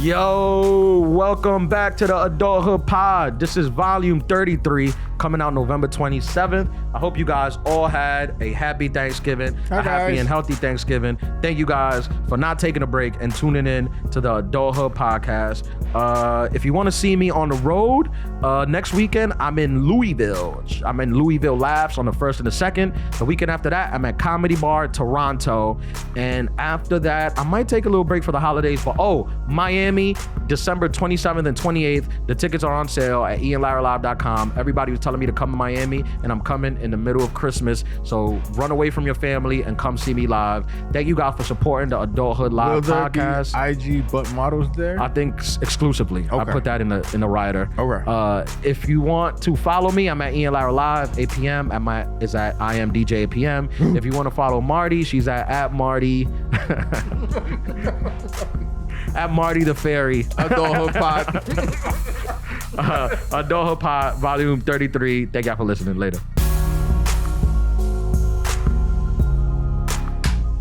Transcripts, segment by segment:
Yo, welcome back to the Adulthood Pod. This is volume 33, coming out November 27th. I hope you guys all had a happy Thanksgiving, happy and healthy Thanksgiving. Thank you guys for not taking a break and tuning in to the Adulthood Podcast. If you want to see me on the road, next weekend, I'm in Louisville. I'm in Louisville Labs on the 1st and the 2nd. The weekend after that, I'm at Comedy Bar, Toronto. And after that, I might take a little break for the holidays. But Miami, December 27th and 28th. The tickets are on sale at ianlaralive.com. Everybody was telling me to come to Miami, and I'm coming in the middle of Christmas. So run away from your family and come see me live. Thank you guys for supporting the Adulthood Live podcast. Will there be IG butt models there? I think exclusively. Okay. I put that in the rider. Okay. If you want to follow me, I'm at Ian Lara Live, 8 p.m. It's at I am DJ 8 p.m. If you want to follow Marty, she's at Marty. At Marty the Fairy. Adulthood Pod. Adulthood Pod, volume 33. Thank y'all for listening. Later.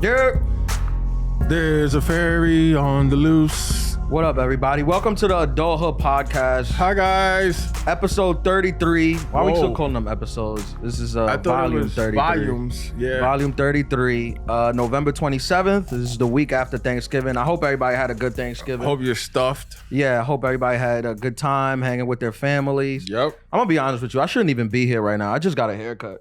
Yeah. There's a fairy on the loose. What up, everybody? Welcome to the Adulthood Podcast. Hi, guys. Episode 33. Why are we still calling them episodes? This is volume 33. Volumes, yeah. Volume 33. November 27th. This is the week after Thanksgiving. I hope everybody had a good Thanksgiving. I hope you're stuffed. Yeah, I hope everybody had a good time hanging with their families. Yep. I'm gonna be honest with you. I shouldn't even be here right now. I just got a haircut.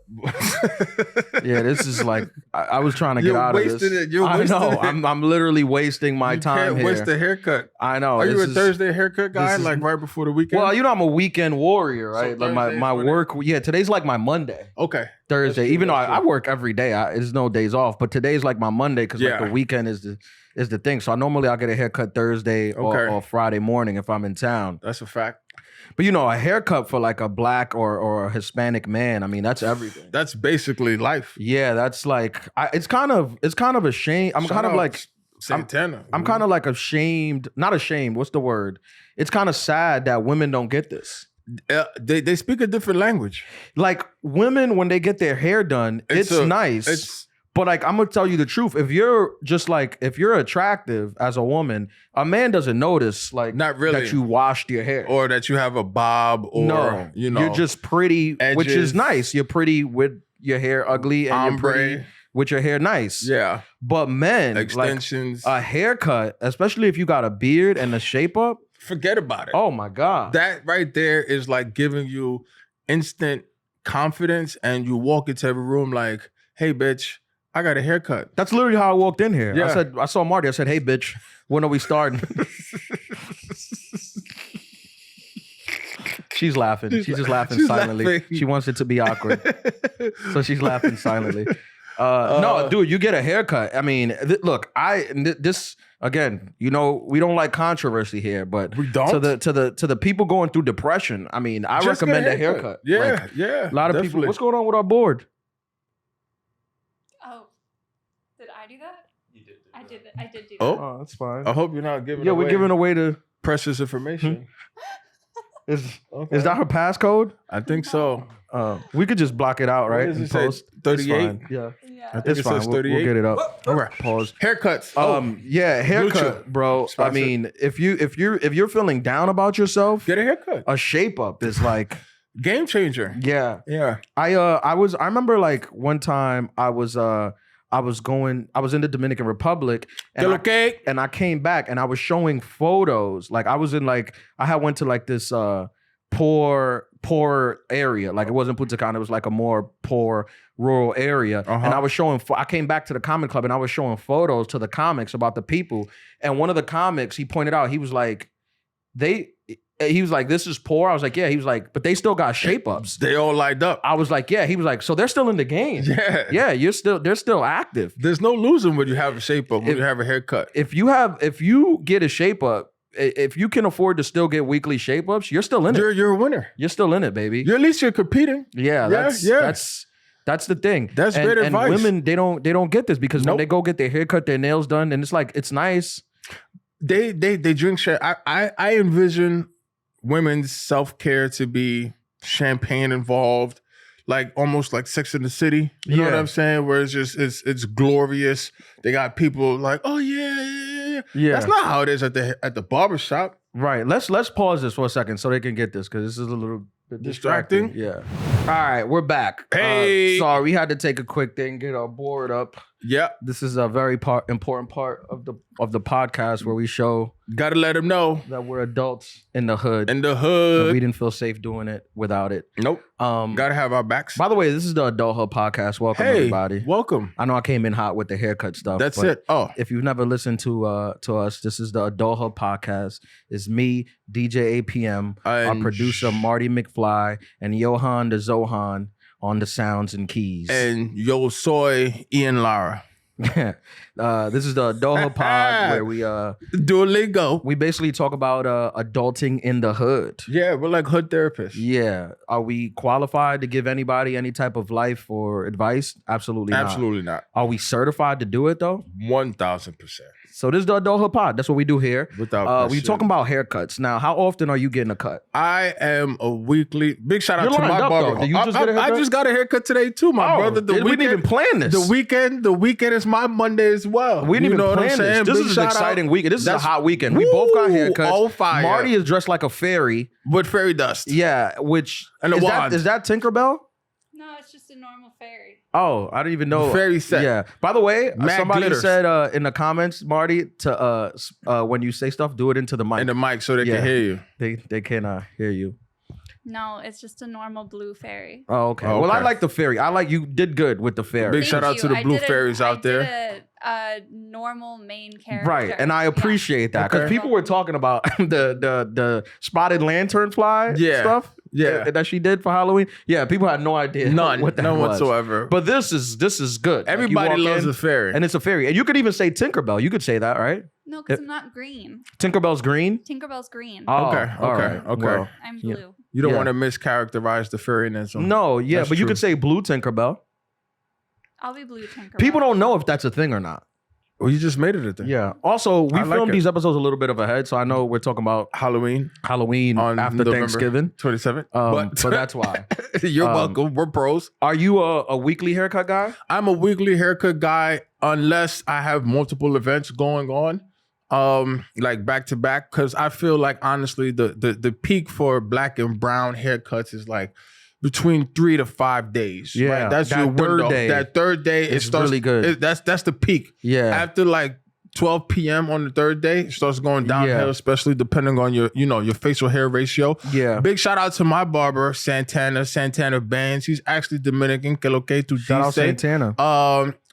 Yeah, this is like I was trying to get out of this. I know. I'm literally wasting my time here. Waste the haircut. I know. Are you a Thursday haircut guy? Like right before the weekend? Well, I'm a weekend warrior, right? So like my work. Yeah, today's like my Monday. Okay. Thursday, even though I work every day, there's no days off. But today's like my Monday because like the weekend is the thing. So normally I'll get a haircut Thursday or Friday morning if I'm in town. That's a fact. But a haircut for like a black or a Hispanic man, I mean, that's everything. That's basically life. Yeah, that's like it's kind of a shame. I'm kind of like Santana. I'm kind of like ashamed, not ashamed. What's the word? It's kind of sad that women don't get this. They speak a different language. Like women, when they get their hair done, it's nice. But like, I'm gonna tell you the truth. If you're attractive as a woman, a man doesn't notice not really that you washed your hair or that you have a bob or you're just pretty, edges, which is nice. You're pretty with your hair ugly and you're pretty with your hair nice. Yeah. But men, extensions, like a haircut, especially if you got a beard and a shape up, forget about it. Oh my God. That right there is like giving you instant confidence, and you walk into every room like, hey bitch, I got a haircut. That's literally how I walked in here. Yeah. I saw Marty. I said, hey bitch, when are we starting? She's laughing. She's just laughing silently. Laughing. She wants it to be awkward. So she's laughing silently. No, dude, you get a haircut. I mean, look, this again, we don't like controversy here, but we don't. To the people going through depression, I mean, I just recommend a haircut. Yeah, a lot of people. What's going on with our board? Oh, did I do that? You did. I did do that. Oh, that's fine. I hope you're not giving. Yeah, we're giving away the precious information. Is that her passcode? I think so. We could just block it out, right? What does it say? 38? Yeah. I think it says 38. We'll get it up. All right. Pause. Haircuts. Haircut, bro. Sponsored. I mean, if you're feeling down about yourself, get a haircut. A shape up is like game changer. Yeah. Yeah. I remember like one time I was in the Dominican Republic and I came back and I was showing photos. Like I was in I had went to like this poor area. Like it wasn't Punta Cana, it was like a more poor rural area. And I was I came back to the comic club and I was showing photos to the comics about the people. And one of the comics, he pointed out, he was like, this is poor. I was like, yeah. He was like, but they still got shape ups. They all lined up. I was like, yeah. He was like, so they're still in the game. Yeah. Yeah, they're still active. There's no losing when you have a shape up, when you have a haircut. If you get a shape up, if you can afford to still get weekly shape ups, you're still in it. You're a winner. You're still in it, baby. At least you're competing. Yeah, that's the thing. That's great advice. And women, they don't get this because when they go get their hair cut, their nails done, and it's like, it's nice. They drink shit. I envision women's self-care to be champagne involved, like almost like Sex in the City. You know what I'm saying? Where it's just it's glorious. They got people like, oh yeah. here. Yeah. That's not how it is at the barber shop. Right. Let's pause this for a second so they can get this because this is a little bit distracting. Yeah. All right, we're back. Hey. Sorry, we had to take a quick thing, get our board up. Yep. This is a very important part of the podcast where we show Gotta let them know that we're adults in the hood. in the And hood. we didn't feel safe doing it without it. Nope. Gotta have our backs. By the way, this is the Adulthood podcast. Welcome, Hey, everybody. welcome. I know I came in hot with the haircut stuff. That's but it. Oh, If you've never listened to us, this is the Adulthood podcast. It's me, DJ APM, our And producer Marty McFly, and Johan the Zohan on the sounds and keys. and Yo Soy Ian Lara. This is the Adulthood pod where Duolingo. we basically talk about adulting in the hood. Yeah, we're like hood therapists. Yeah. Are we qualified to give anybody any type of life or advice? Absolutely not. Absolutely not. Are we certified to do it though? 1000%. So this is the Adulthood pod. That's what we do here. Without we question. talking about haircuts. Now, how often are you getting a cut? I am a weekly. Big shout out You're to lined my up, barber. though. Did you just get a I haircut? just got a haircut today too, my brother. we didn't even plan this. The weekend is my Monday as well. We didn't You know even what I'm plan this. saying? This Big is an shout exciting out. weekend. This is a That's- hot weekend. We both got Woo! haircuts. Oh, fire. Marty is dressed like a fairy. with fairy dust. Yeah, which And a is wand. that Tinkerbell? No, it's just a normal fairy. Oh, I didn't even know. Fairy set. Yeah. By the way, Mad somebody glitters. said in the comments, Marty, to when you say stuff, do it into the mic. And the mic so they Yeah. can hear you. They can hear you. No, it's just a normal blue fairy. Oh, okay. Oh, Well, I okay. like the fairy. I like you did good with the fairy. Big shout out to the blue fairies out there. I did a normal main character. Right, and I Yeah. appreciate that because Okay. people were talking about the spotted lantern fly Yeah. stuff, Yeah. that she did for Halloween. Yeah, people had no idea None. what that None was. whatsoever. But this is good. Like, you everybody walk loves in, a fairy. and it's a fairy, and you could even say Tinkerbell. You could say that, right? No, because I'm not green. Tinkerbell's green. Tinkerbell's green. Oh, Okay, all okay, right. okay. Well, I'm yeah. blue. you don't yeah. want to mischaracterize the fairiness. no, yeah, That's but you true. could say blue Tinkerbell. I'll be blue Tinkerbell. People don't know if that's a thing or not. Well, you just made it a thing. Yeah. Also, we I like filmed it. these episodes a little bit of ahead, so I know we're talking about Halloween Halloween on after November Thanksgiving. 27th. But that's why. You're Um, welcome. We're pros. Are you a weekly haircut guy? I'm a weekly haircut guy unless I have multiple events going on, like back to back. Because I feel like honestly, the peak for black and brown haircuts is like between 3 to 5 days. Yeah, right? That's that your third window. day That third day, it is starts really good. That's the peak. Yeah. After like 12 p.m. on the third day, it starts going downhill, Yeah. especially depending on your facial hair ratio. Yeah. Big shout out to my barber, Santana Bands. He's actually Dominican. Que lo que tu Shout out dice. Santana.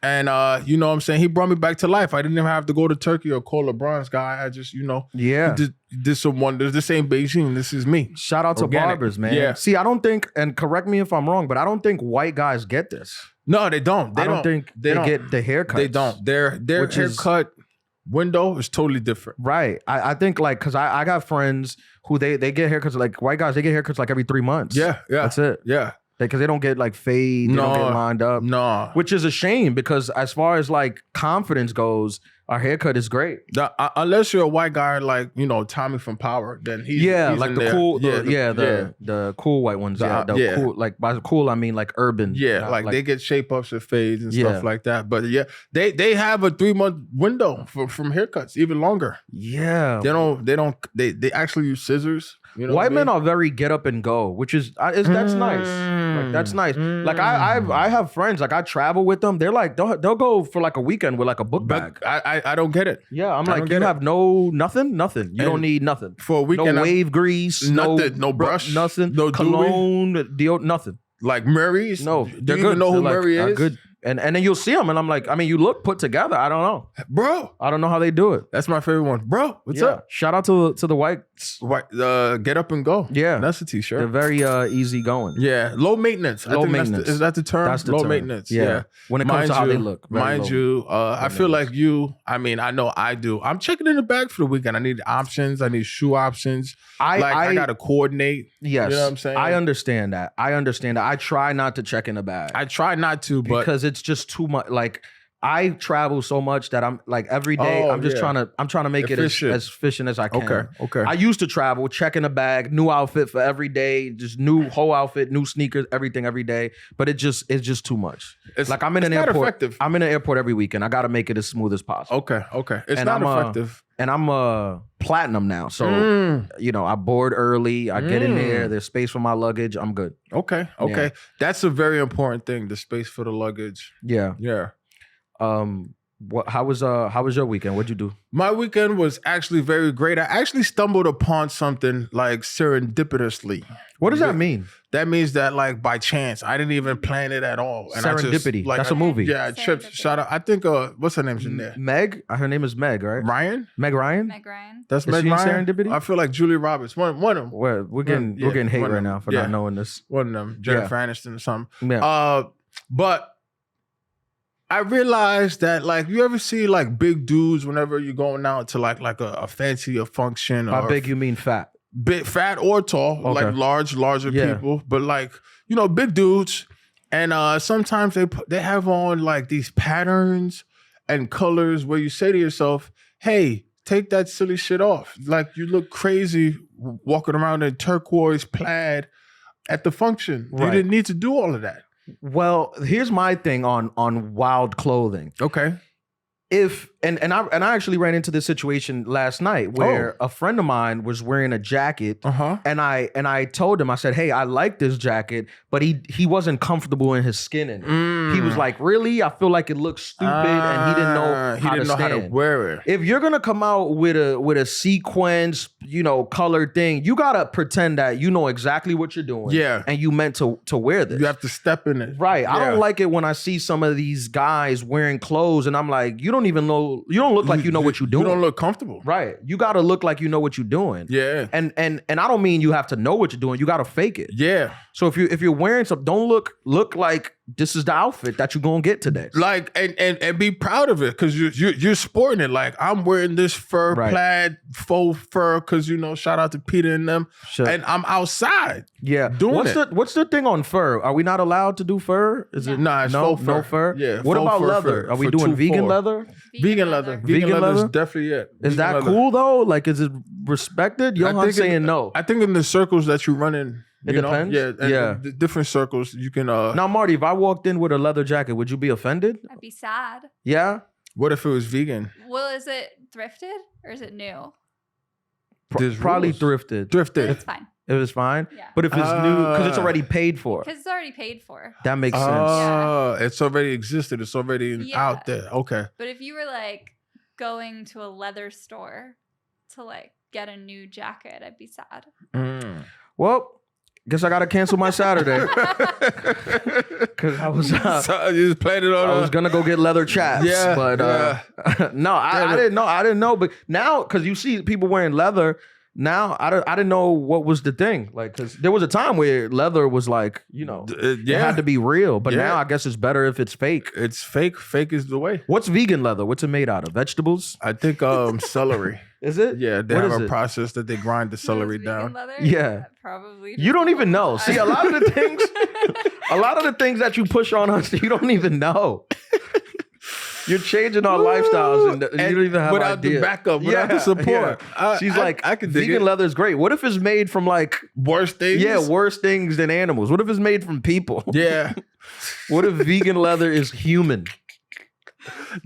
And you know what I'm saying? He brought me back to life. I didn't even have to go to Turkey or call LeBron's guy. I just, Yeah. did some wonders. This ain't Beijing. This is me. Shout out to Organic. barbers, man. Yeah. See, I don't think, and correct me if I'm wrong, but I don't think white guys get this. No, they don't. They I don't think they don't. get the haircuts. They don't. Their Which is- haircut window is totally different. Right. I think like, cause I got friends who they get haircuts, like white guys, they get haircuts like every 3 months. Yeah. That's it. Yeah. Because they don't get like fade, they don't get lined up. No. Which is a shame because as far as like confidence goes, our haircut is great. Unless you're a white guy like, Tommy from Power, then he's like in the there. cool, Yeah, the cool white ones. Yeah, the Yeah. cool. Like by cool, I mean like urban. Yeah, not like they get shape ups and fades and Yeah. stuff like that. But yeah, they have a 3-month window from haircuts, even longer. Yeah. They actually use scissors. You know White what I men mean? are very get up and go, which is that's nice. Like that's nice. Like I have friends, like I travel with them. They're like they'll go for like a weekend with like a book bag. But I don't get it. Yeah, I'm I like don't you get it. have nothing. You don't And need nothing. For a weekend, No I'm- wave grease, nothing, no brush, nothing, no cologne, deodorant, nothing. like Murray's. No, do they're you good. even know who They're, like, Murray are is? good. And then you'll see them, and I'm like, I mean, you look put together. I don't know. Bro, I don't know how they do it. that's my favorite one. Bro, what's Yeah. up? Shout out to the whites. Get up and go. Yeah. That's a t-shirt. They're very easy going. Yeah, low maintenance. Low I think maintenance. Is that the term? That's the low term. maintenance. Yeah. Yeah. When it comes to how they look. Very Mind low. you, I feel like you. I mean, I know I do. I'm checking in the bag for the weekend. I need options. I need shoe options. I gotta coordinate. Yes. You know what I'm saying? I understand that. I try not to check in the bag. I try not to, but because it's just too much. Like I travel so much that I'm like every day I'm just trying to make it as efficient as I can. Okay. I used to travel, checking a bag, new outfit for every day, just new whole outfit, new sneakers, everything every day. But it's just too much. Like I'm in an airport. Effective. I'm in an airport every weekend. I got to make it as smooth as possible. Okay. It's not effective. And I'm platinum now, so I board early. I get in there. There's space for my luggage. I'm good. Okay. Yeah. That's a very important thing. The space for the luggage. Yeah. How was your weekend? What'd you do? My weekend was actually very great. I actually stumbled upon something like serendipitously. What does that mean? That means that like by chance, I didn't even plan it at all. And Serendipity. That's a movie. Yeah, I tripped. Shout out. I think what's her name's in there? Meg. Her name is Meg, right? Ryan. Meg Ryan. Meg Ryan. That's Is Meg she in Ryan. Serendipity? I feel like Julia Roberts. One of them. We're getting hate right now for not knowing this. One of them. Jennifer Aniston or something. Yeah. But I realized that like you ever see like big dudes whenever you're going out to like a fancy function. By big you mean fat? Big, fat or tall, like larger people, but like big dudes, and sometimes they have on like these patterns and colors where you say to yourself, "Hey, take that silly shit off! Like you look crazy walking around in turquoise plaid at the function. Right. You didn't need to do all of that." Well, here's my thing on wild clothing. Okay. If and I actually ran into this situation last night where a friend of mine was wearing a jacket, and I told him, I said, "Hey, I like this jacket," but he wasn't comfortable in his skin in it. He was like, "Really? I feel like it looks stupid," and he didn't know how to wear it. If you're gonna come out with a sequence, colored thing, you gotta pretend that you know exactly what you're doing. Yeah, and you meant to wear this. You have to step in it. Right. Yeah. I don't like it when I see some of these guys wearing clothes, and I'm like, you don't even know. You don't look like you know what you're doing. You don't look comfortable. Right. You got to look like you know what you're doing. Yeah. And I don't mean you have to know what you're doing. You got to fake it. Yeah. So if you're wearing something, don't look like this is the outfit that you're gonna get today. Like and be proud of it because you're sporting it. Like I'm wearing this fur plaid faux fur because shout out to Peter and them. Sure. And I'm outside. Yeah. What's the thing on fur? Are we not allowed to do fur? Is it it's faux fur. No fur? Yeah. What about leather? Are we doing vegan leather? Vegan leather. Vegan leather is definitely it. Is that cool though? Like, is it respected? Yohan's saying no. I think in the circles that you run in. It depends. Yeah. Different circles you can. Now, Marty, if I walked in with a leather jacket, would you be offended? I'd be sad. Yeah. What if it was vegan? Well, is it thrifted or is it new? Probably thrifted. It's fine. It was fine. Yeah. But if it's new, because it's already paid for. Because it's already paid for. That makes sense. It's already existed. It's already out there. Okay. But if you were like going to a leather store to like get a new jacket, I'd be sad. Well, guess I gotta cancel my Saturday because I was so you just played it on. I was gonna go get leather chaps, but no, I didn't know. I didn't know, but now because you see people wearing leather. Now I didn't know what was the thing, like, because there was a time where leather was like, it had to be real, but now I guess it's better if it's fake. It's fake. Fake is the way. What's vegan leather? What's it made out of? Vegetables? I think celery. Is it? Yeah, they have a process that they grind the celery down. Leather? Yeah, probably. You don't even know. See, a lot of the things that you push on us, you don't even know. You're changing our lifestyles and you don't even have without idea. The backup, without the support. Yeah. She's like, I can vegan leather is great. What if it's made from like worse things? Yeah, worse things than animals. What if it's made from people? Yeah. What if vegan leather is human?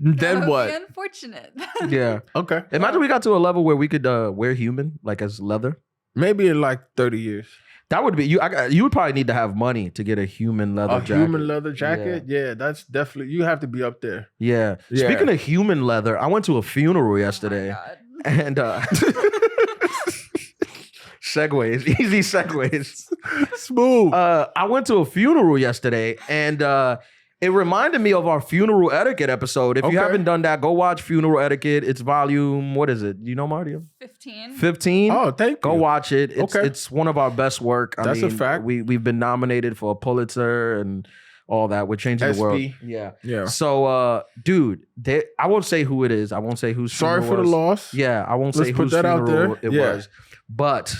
Then what? Be unfortunate. Yeah. Okay. Imagine we got to a level where we could wear human like as leather. Maybe in like 30 years. That would be you. You would probably need to have money to get a human leather jacket. A human leather jacket? Yeah, that's definitely, you have to be up there. Yeah. Speaking of human leather, I went to a funeral yesterday. And segues, easy segues. Smooth. I went to a funeral yesterday and it reminded me of our funeral etiquette episode. If you haven't done that, go watch Funeral Etiquette. It's volume, what is it? You know, Marty? 15. 15? Oh, thank you. Go watch it. It's one of our best work. That's a fact. We've been nominated for a Pulitzer and all that. We're changing the world. Yeah. So, dude, I won't say who it is. I won't say who's sorry for the loss. Yeah, I won't say whose funeral it was. But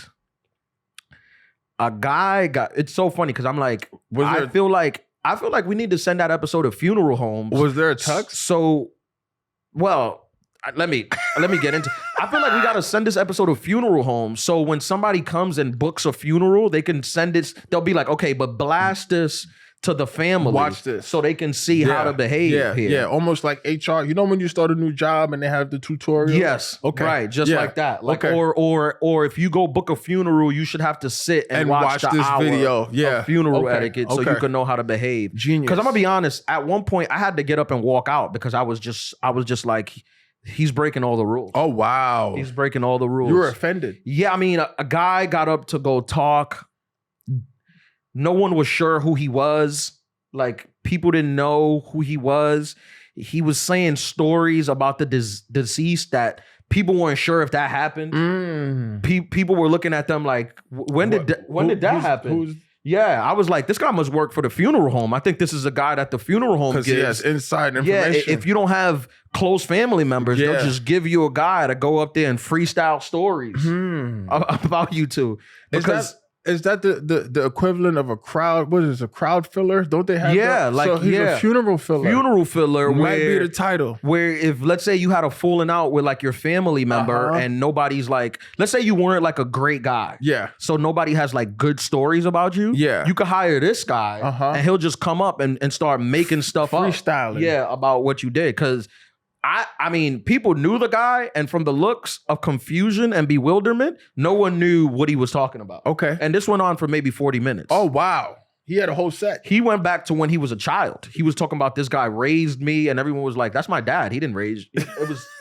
a guy got, it's so funny because I'm like, I feel like I feel like we need to send that episode of funeral homes. Was there a tux? So, well, let me get into. I feel like we gotta send this episode of funeral homes. So when somebody comes and books a funeral, they can send it. They'll be like, okay, but blast this to the family. Watch this so they can see how to behave. Here. Yeah, almost like HR. You know when you start a new job and they have the tutorial. Yes. Okay. Right. Just like that. Like, okay. or if you go book a funeral, you should have to sit and watch this video. Yeah. Of funeral etiquette so you can know how to behave. Genius. Because I'm gonna be honest. At one point, I had to get up and walk out because I was just like, he's breaking all the rules. Oh wow. He's breaking all the rules. You were offended. Yeah. I mean, a guy got up to go talk. No one was sure who he was. Like, people didn't know who he was. He was saying stories about the deceased that people weren't sure if that happened. People were looking at them like, when did that happen? Yeah, I was like, this guy must work for the funeral home. I think this is a guy that the funeral home gives. Because he has inside information. Yeah, if you don't have close family members, they'll just give you a guy to go up there and freestyle stories about you two. Because Is that the equivalent of a crowd? What is it, a crowd filler? Don't they have that? Like, so he's a funeral filler. Funeral filler might be the title. Where if, let's say you had a falling out with like your family member and nobody's like, let's say you weren't like a great guy. Yeah. So nobody has like good stories about you. Yeah. You could hire this guy and he'll just come up and start making stuff up. Freestyling. Yeah, about what you did. Because I mean, people knew the guy, and from the looks of confusion and bewilderment, no one knew what he was talking about. Okay. And this went on for maybe 40 minutes. Oh, wow. He had a whole set. He went back to when he was a child. He was talking about this guy raised me, and everyone was like, that's my dad. He didn't raise you.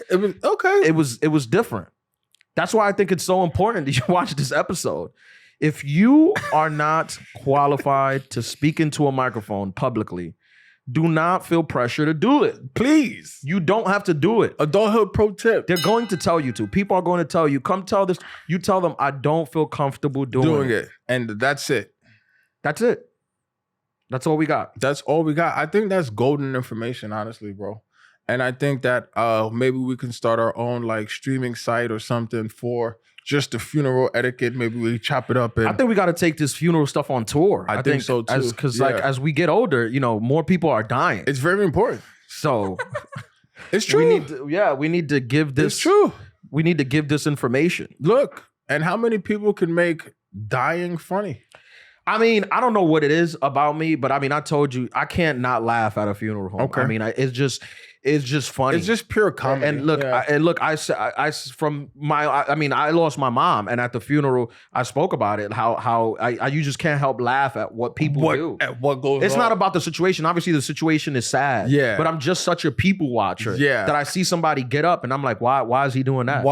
It was okay. It was different. That's why I think it's so important that you watch this episode. If you are not qualified to speak into a microphone publicly, do not feel pressure to do it. Please. You don't have to do it. Adulthood pro tip. They're going to tell you to. People are going to tell you, come tell this. You tell them, I don't feel comfortable doing it. And that's it. That's it. That's all we got. That's all we got. I think that's golden information, honestly, bro. And I think that maybe we can start our own like streaming site or something for just the funeral etiquette. Maybe we chop it up. And I think we got to take this funeral stuff on tour. I think so too. Because like as we get older, you know, more people are dying. It's very important. So it's true. We need to give this. It's true. We need to give this information. Look, and how many people can make dying funny? I mean, I don't know what it is about me, but I mean, I told you I can't not laugh at a funeral home. Okay. I mean, it's just funny. It's just pure comedy. And look, I lost my mom, and at the funeral, I spoke about it. How you just can't help laugh at what people do. At what goes It's on. not about the situation. Obviously, the situation is sad. Yeah. But I'm just such a people watcher. Yeah. That I see somebody get up, and I'm like, why is he doing that?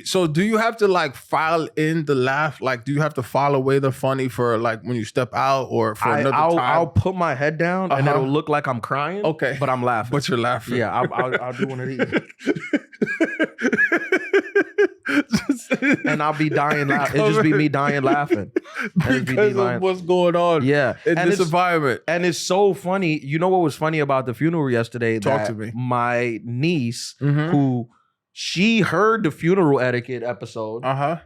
So do you have to like file in the laugh? Like, do you have to file away the funny for like when you step out or for another time? I'll put my head down, and it'll look like I'm crying. Okay. But I'm laughing. But you're laughing. Yeah, I'll do one of these. And I'll be dying laughing. It'll just be me dying laughing. Because of what's going on in this environment. And it's so funny. You know what was funny about the funeral yesterday? Talk to me. My niece, who she heard the funeral etiquette episode,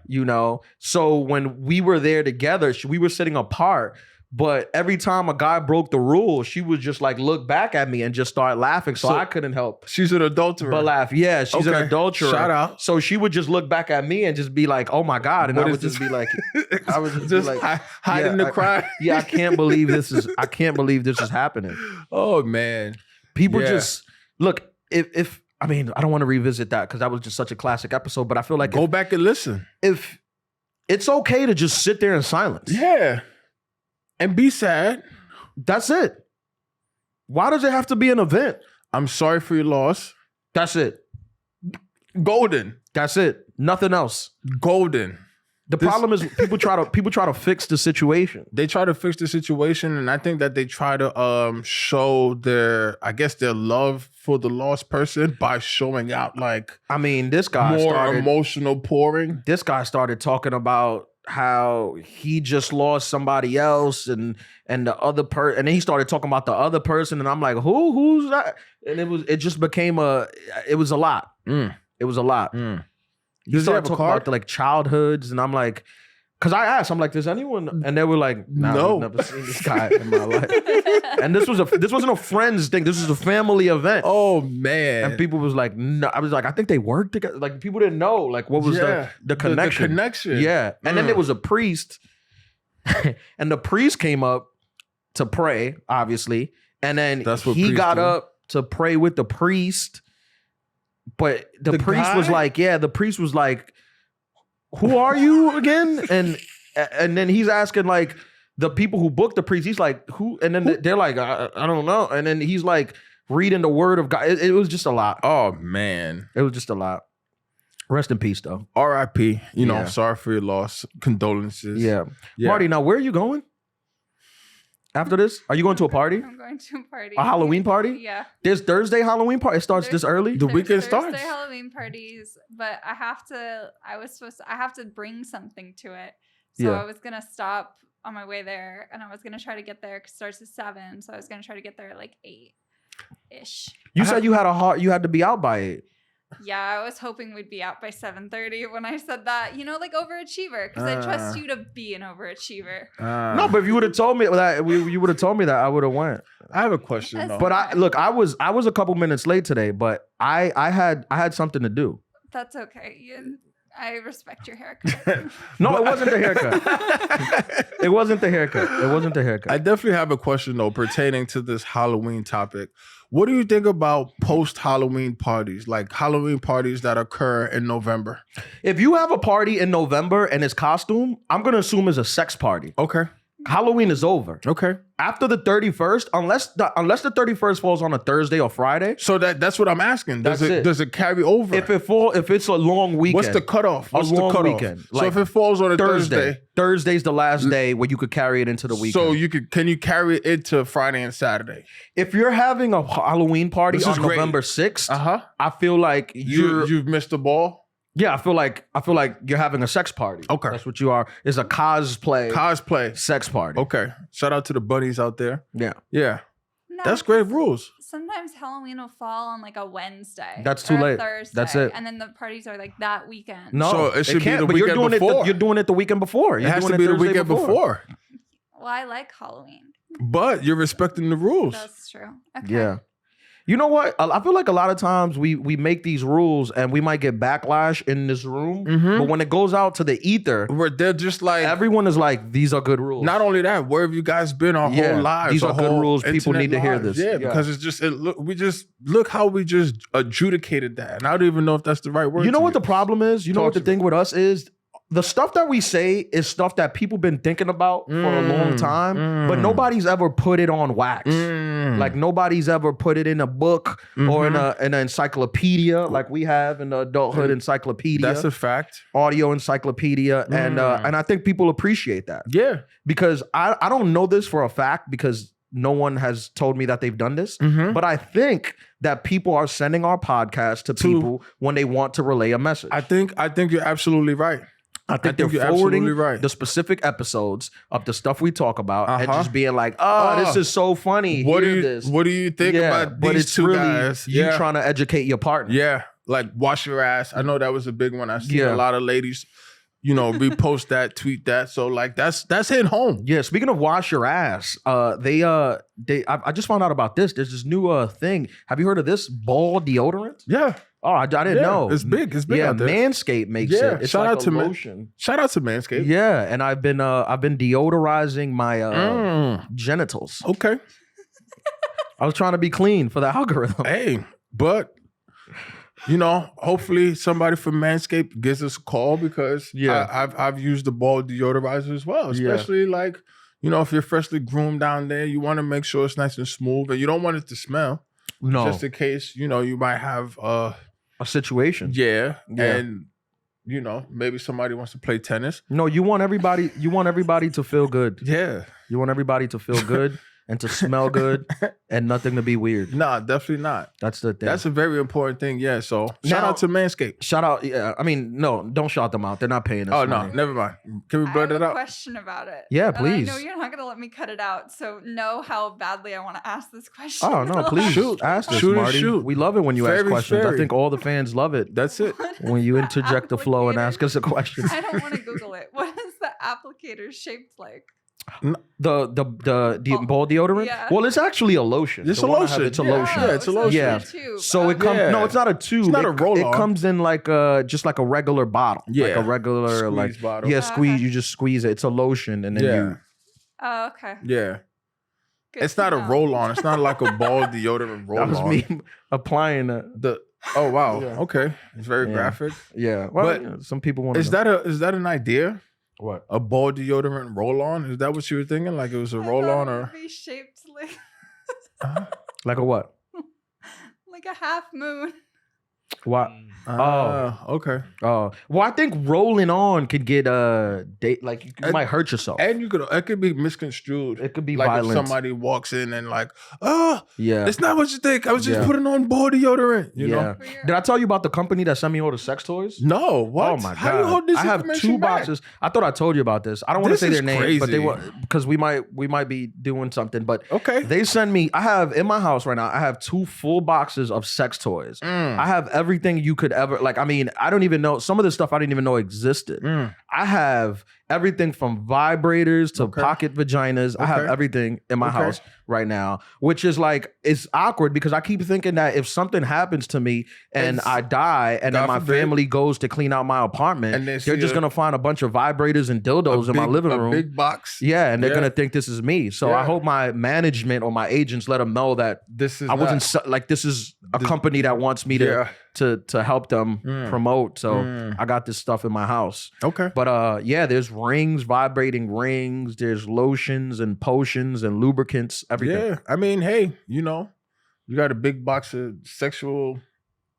you know, so when we were there together, we were sitting apart. But every time a guy broke the rule, she would just like look back at me and just start laughing. So I couldn't help. She's an adulterer. But laugh. Yeah, she's an adulterer. Shout out. So she would just look back at me and just be like, oh my God. And I would just be like, hiding the cry. I can't believe this is happening. Oh man. People just look, if I mean, I don't want to revisit that because that was just such a classic episode, but I feel like go back and listen. If it's okay to just sit there in silence. Yeah. And be sad. That's it. Why does it have to be an event? I'm sorry for your loss. That's it. Golden. That's it. Nothing else. Golden. The problem is people try to fix the situation. They try to fix the situation, and I think that they try to show their love for the lost person by showing out like I mean, this guy started emotional pouring. This guy started talking about how he just lost somebody else and the other person, and then he started talking about the other person, and I'm like, who's that? And it was a lot. It was a lot. He started talking about the like childhoods, and I'm like, Because I asked, I'm like, does anyone? And they were like, nah, No. I've never seen this guy in my life. And this wasn't a friends thing. This was a family event. Oh man. And people was like, no. I was like, I think they worked together. Like people didn't know, like what was the connection. The connection. Yeah. And then there was a priest, and the priest came up to pray, obviously, and then he got up to pray with the priest, but the priest was like, the priest was like, who are you again? And then he's asking like the people who booked the priest. He's like, who? And then they're like, I don't know. And then he's like reading the word of God. It was just a lot. Oh man, it was just a lot. Rest in peace, though. R.I.P. You know, sorry for your loss. Condolences. Yeah. Marty, now where are you going? After this, are you going to a party? I'm going to a party. A Halloween party? Yeah. There's Thursday Halloween party. It starts this early. The weekend starts. Thursday Halloween parties, but I have to bring something to it. So I was gonna stop on my way there, and I was gonna try to get there because it starts at 7. So I was gonna try to get there at like 8-ish. You said you had to be out by 8. Yeah, I was hoping we'd be out by 7:30 when I said that. You know, like overachiever, because I trust you to be an overachiever. No, but if you would have told me that, you would have told me that, I would have went. I have a question though. But I was a couple minutes late today, but I had something to do. That's okay. I respect your haircut. No, it wasn't the haircut. It wasn't the haircut. I definitely have a question though pertaining to this Halloween topic. What do you think about post-Halloween parties, like Halloween parties that occur in November? If you have a party in November and it's costume, I'm going to assume it's a sex party. Okay. Halloween is over. Okay. After the 31st, unless the 31st falls on a Thursday or Friday. So that's what I'm asking. Does it carry over? If it's a long weekend. What's the cutoff? Weekend. So if it falls on a Thursday. Thursday's the last day where you could carry it into the weekend. So can you carry it into Friday and Saturday? If you're having a Halloween party on November 6th, I feel like you've missed the ball. Yeah, I feel like you're having a sex party. Okay. That's what you are. It's a cosplay sex party. Okay. Shout out to the bunnies out there. Yeah. Yeah. No, that's great rules. Sometimes Halloween will fall on like a Wednesday. That's too late. Thursday, that's it. And then the parties are like that weekend. No, so it should be the weekend before. You're doing it the weekend before. It has to be the weekend before. Well, I like Halloween. But you're respecting the rules. That's true. Okay. Yeah. You know what? I feel like a lot of times we make these rules and we might get backlash in this room. Mm-hmm. But when it goes out to the ether, where they're just like, everyone is like, these are good rules. Not only that, where have you guys been our whole lives? These are good rules. People need to hear this. Yeah, because it's just look how we just adjudicated that. And I don't even know if that's the right word. You know what the problem is? You know what the thing with us is? The stuff that we say is stuff that people been thinking about for a long time, but nobody's ever put it on wax. Like nobody's ever put it in a book or in an encyclopedia like we have in the Adulthood encyclopedia. That's a fact. Audio encyclopedia. And I think people appreciate that. Yeah. Because I don't know this for a fact because no one has told me that they've done this. But I think that people are sending our podcast to people when they want to relay a message. I think you're absolutely right. I think they're forwarding the specific episodes of the stuff we talk about and just being like, this is so funny. What do you think about these two guys? You trying to educate your partner. Yeah. Like wash your ass. I know that was a big one. I see a lot of ladies, repost that, tweet that. So like that's hitting home. Yeah. Speaking of wash your ass, I just found out about this. There's this new thing. Have you heard of this? Ball deodorant? Yeah. Oh, I didn't know. It's big. It's big. Yeah, out there. Manscaped makes it. It's shout like out to lotion. Shout out to Manscaped. Yeah, and I've been deodorizing my genitals. Okay. I was trying to be clean for the algorithm. Hey, but hopefully somebody from Manscaped gives us a call because I've used the ball deodorizer as well, especially like if you're freshly groomed down there, you want to make sure it's nice and smooth, and you don't want it to smell. No, just in case you might have a situation. Yeah. And maybe somebody wants to play tennis. No, you want everybody to feel good. Yeah. You want everybody to feel good and to smell good and nothing to be weird. Nah, definitely not. That's the thing. That's a very important thing. Yeah. So shout out to Manscaped. Shout out. Yeah. I mean, no, don't shout them out. They're not paying us. Oh, money. no, never mind. Can we blur that out? I have a question about it. Yeah, and please. I know you're not going to let me cut it out. So know how badly I want to ask this question. Oh, no, please. Ask us, Marty. We love it when you ask questions. I think all the fans love it. That's it. When you interject the flow and ask us a question. I don't want to Google it. What is the applicator shaped like? The ball deodorant. Yeah. Well, it's actually a lotion. It's The a one I have, lotion. it's a Yeah. lotion. Yeah, it's a lotion. Yeah. Tube. So it comes. Yeah. No, it's not a tube. It's not a roll-on. It comes in like just like a regular bottle. Yeah. Like a regular Squeeze bottle. Yeah, Oh, squeeze. okay. You just squeeze it. It's a lotion, and then you. Oh, okay. Yeah. Good It's to not a know. roll-on. It's not like a ball deodorant roll-on. That was me applying it. Oh wow. Yeah. Okay. It's very Yeah. graphic. Yeah. Well, But you know, some people want. Is that an idea? what? A ball deodorant roll-on? Is that what you were thinking? Like it was a I thought roll-on it or would be shaped like Like a what? like a half moon. What? okay. Oh, well, I think rolling on could get like you might hurt yourself. And it could be misconstrued. It could be like violent. if somebody walks in and like, oh, Yeah. it's not what you think. I was just Yeah. putting on ball deodorant. You know? For your- Did I tell you about the company that sent me all the sex toys? No. What? Oh my god! How you hold this I have information 2 back? boxes. I thought I told you about this. I don't want to This say is their name, but they crazy. were because we might be doing something. But Okay. they send me. I have in my house right now. I have 2 full boxes of sex toys. Mm. I have everything you could ever like. I mean, I don't even know some of the stuff I didn't even know existed. Mm. I have everything from vibrators to Okay. pocket vaginas. I have Okay. everything in my Okay. house right now, which is like, it's awkward because I keep thinking that if something happens to me and It's- I die and then God my forbid. family goes to clean out my apartment, And they they're see just a- going to find a bunch of vibrators and dildos in my living room. A big box. Yeah, and they're Yeah. going to think this is me. So I Yeah. hope my management or my agents let them know that This is I wasn't not- like, this is a This- company that wants me Yeah. to help them Mm. promote. So Mm. I got this stuff in my house. Okay. But yeah, there's rings, vibrating rings. There's lotions and potions and lubricants, everything. Yeah. I mean, hey, you got a big box of sexual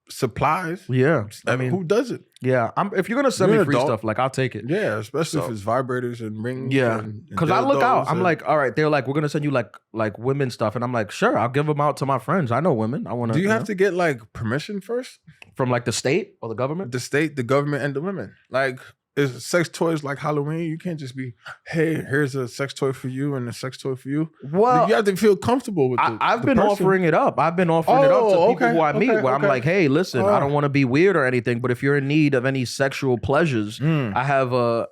supplies. Yeah, I I mean, who does it? yeah. If you're gonna send You're me an free adult. stuff, like I'll take it. Yeah, especially So- if it's vibrators and rings. Yeah, and because I look out. dildos I'm and- like, all right. They're like, we're gonna send you like women stuff, and I'm like, sure, I'll give them out to my friends. I know women. I want to. do you have to get like permission first? from like the state or the government? The state, the government, and the women. Like, is sex toys like Halloween? You can't just be, hey, here's a sex toy for you and a sex toy for you. Well, You have to feel comfortable with it. I've been offering it up. I've been offering it up to Oh, people okay, who I meet okay, where I'm okay. like, hey, listen, I Oh. don't want to be weird or anything, but if you're in need of any sexual pleasures, I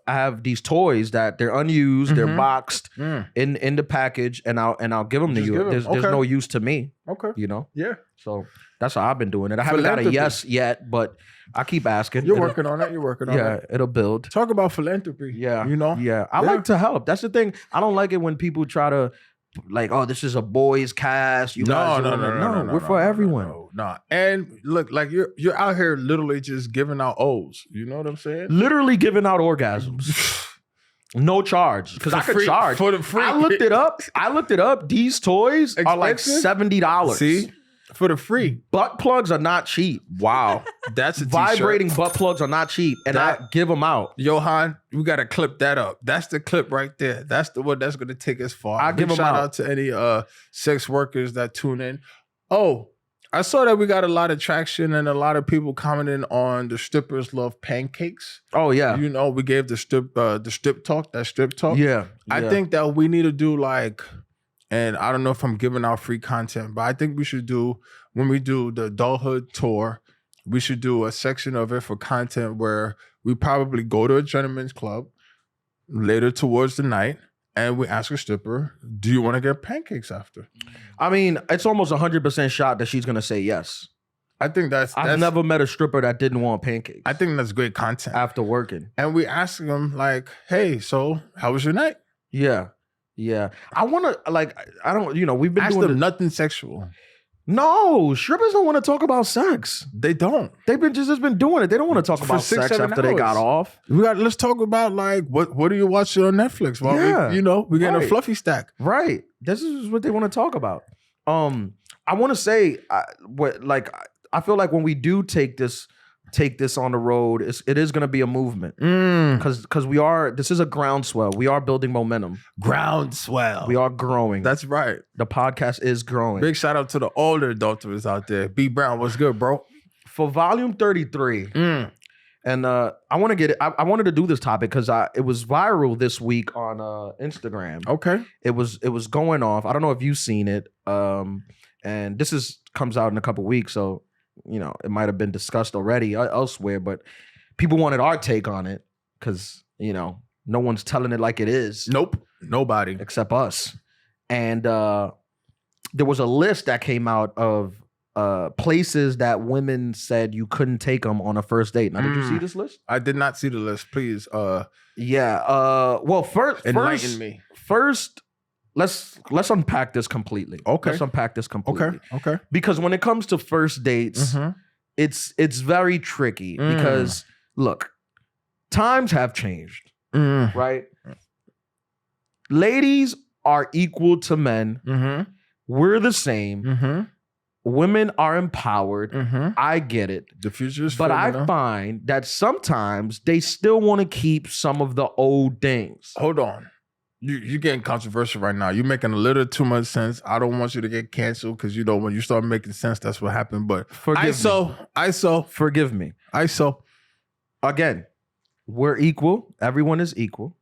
have these toys that they're unused, they're Mhm. boxed Mm. in the package, and I'll give them to Just you. give 'em, There's okay. no use to me, Okay. you know. Yeah. So that's how I've been doing it. I haven't got a Philanthropy. yes yet, but I keep asking. You're It'll- working on it. You're working on Yeah, it. it'll build. Talk about philanthropy. Yeah, You know? Yeah, I Yeah. like to help. That's the thing. I don't like it when people try to like, oh, this is a boys' cast. You guys, No, we're for everyone. No. And look, like you're out here literally just giving out O's. You know what I'm saying? Literally giving out orgasms. No charge. Because I For could free- charge. for the free. I looked it up. These toys are like Expensive? $70. See? For the free. Butt plugs are not cheap. Wow. That's a Vibrating t-shirt. butt plugs are not cheap. And I That- give them out. Johan, we gotta clip that up. That's the clip right there. That's the one that's gonna take us far. I'll give 'em shout out. out to any sex workers that tune in. Oh, I saw that we got a lot of traction and a lot of people commenting on the strippers love pancakes. Oh, yeah. You know, we gave the strip talk. Yeah. I think that we need to do like, and I don't know if I'm giving out free content, but I think we should do, when we do the Adulthood tour, we should do a section of it for content where we probably go to a gentleman's club later towards the night and we ask a stripper, do you want to get pancakes after? I mean, it's almost 100% shot that she's going to say yes. I think that's I've never met a stripper that didn't want pancakes I think that's great content. after working. And we ask them like, hey, so how was your night? Yeah. Yeah. I want to, like, I don't, we've been Ask doing them nothing sexual. No, strippers don't want to talk about sex. They don't. They've been just been doing it. They don't want to talk For about 6, sex 7 after they got hours. off. Let's talk about like what are you watching on Netflix? While Yeah. we're getting a Right. fluffy stack. Right. This is what they want to talk about. I want to say I feel like when we do take this on the road, it is going to be a movement because this is a groundswell. We are building momentum. Groundswell. We are growing. That's right. The podcast is growing. Big shout out to the older adulterers out there. B Brown, what's good, bro? For volume 33. And I want to get it. I wanted to do this topic because it was viral this week on Instagram. Okay. It was going off. I don't know if you've seen it. And this comes out in a couple weeks, so it might have been discussed already elsewhere. But people wanted our take on it because No one's telling it like it is. Nope. Nobody. Except us. And there was a list that came out of places that women said you couldn't take them on a first date. Now, did you see this list? I did not see the list. Please. Yeah. Well, first, enlighten me. First, let's unpack this completely. Okay. Let's unpack this completely. Okay. Because when it comes to first dates, it's very tricky because look, times have changed, right? Ladies are equal to men. We're the same. Women are empowered. I get it. The future is but I find that sometimes they still want to keep some of the old things. Hold on. You're getting controversial right now. You're making a little too much sense. I don't want you to get canceled because when you start making sense, that's what happened. But forgive me. Again, we're equal. Everyone is equal.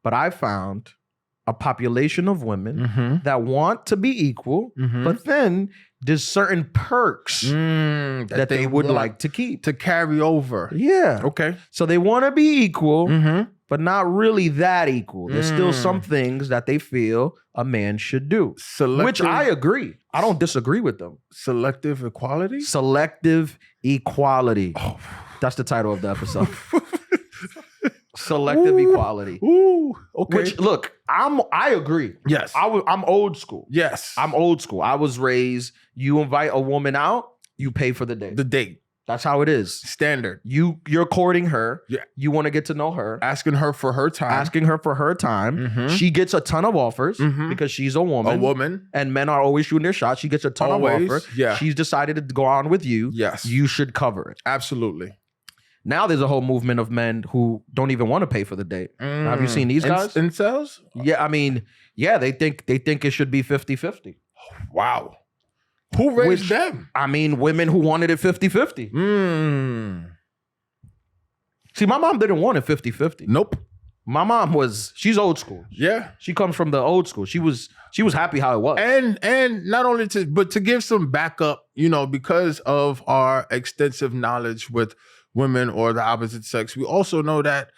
But I found a population of women that want to be equal, but then there's certain perks that they would like to keep. To carry over. Yeah. Okay. So they want to be equal, but not really that equal. There's still some things that they feel a man should do. Which I agree. I don't disagree with them. Selective equality? Selective equality. Oh. That's the title of the episode. Selective equality. Ooh, okay. Which, look, I agree. Yes. I'm old school. Yes. I'm old school. I was raised, you invite a woman out, you pay for the date. The date. That's how it is. Standard. You're courting her. Yeah. You want to get to know her. Asking her for her time. She gets a ton of offers because she's a woman. And men are always shooting their shot. She gets a ton of offers. Yeah. She's decided to go on with you. Yes. You should cover it. Absolutely. Now there's a whole movement of men who don't even want to pay for the date. Now, have you seen these guys? Incels? Yeah, I mean, yeah, they think it should be 50-50. Wow. Who raised them? I mean, women who wanted it 50-50. See, my mom didn't want it 50-50. Nope. My mom she's old school. Yeah. She comes from the old school. She was happy how it was. And not only to give some backup, because of our extensive knowledge with women or the opposite sex, we also know that,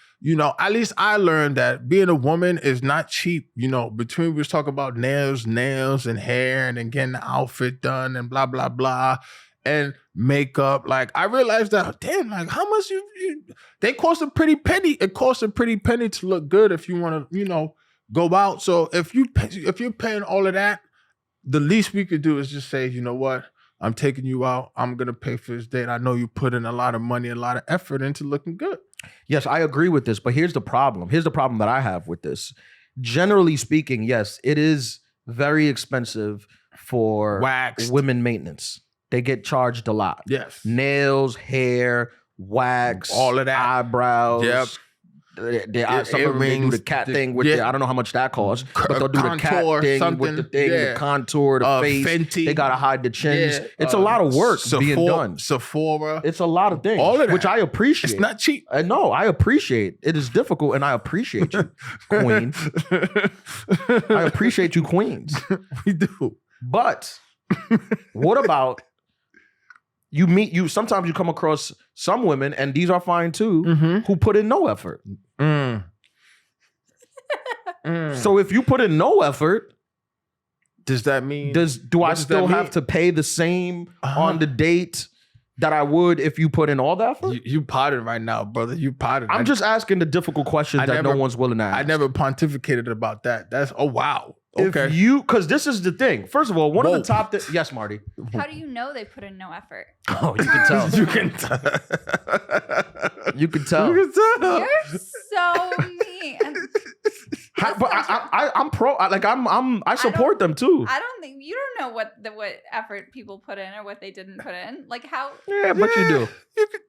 at least I learned that being a woman is not cheap. Between we was talking about nails and hair and then getting the outfit done and blah, blah, blah, and makeup. Like, I realized that, damn, like, how much they cost a pretty penny. It costs a pretty penny to look good if you want to, go out. So if you're paying all of that, the least we could do is just say, you know what? I'm taking you out. I'm going to pay for this date. I know you put in a lot of money, a lot of effort into looking good. Yes, I agree with this, but here's the problem. Here's the problem that I have with this. Generally speaking, yes, it is very expensive for women maintenance. They get charged a lot. Yes. Nails, hair, wax, all of that. Eyebrows. Yep. Some of them, they do the cat thing with I don't know how much that costs, but they'll do the cat thing with the thing, the contour, the face. Fenty. They gotta hide the chins. It's a lot of work being done. Sephora. It's a lot of things, all of that. which I appreciate. It's not cheap. No, I appreciate. It is difficult, and I appreciate you, queen. I appreciate you, queens. We do. But what about sometimes you come across some women, and these are fine too, who put in no effort. So if you put in no effort, does that mean? Do I still have to pay the same on the date that I would if you put in all the effort? You potted right now, brother. You potted. I'm just asking the difficult questions that no one's willing to ask. I never pontificated about that. That's wow. Okay. Because this is the thing. First of all, one of the top yes, Marty. How do you know they put in no effort? Oh, you can tell. You can tell. You can tell. You can tell. You're so mean. But I'm pro. I support them too. I don't think you don't know what effort people put in or what they didn't put in. Like how? Yeah, but you do.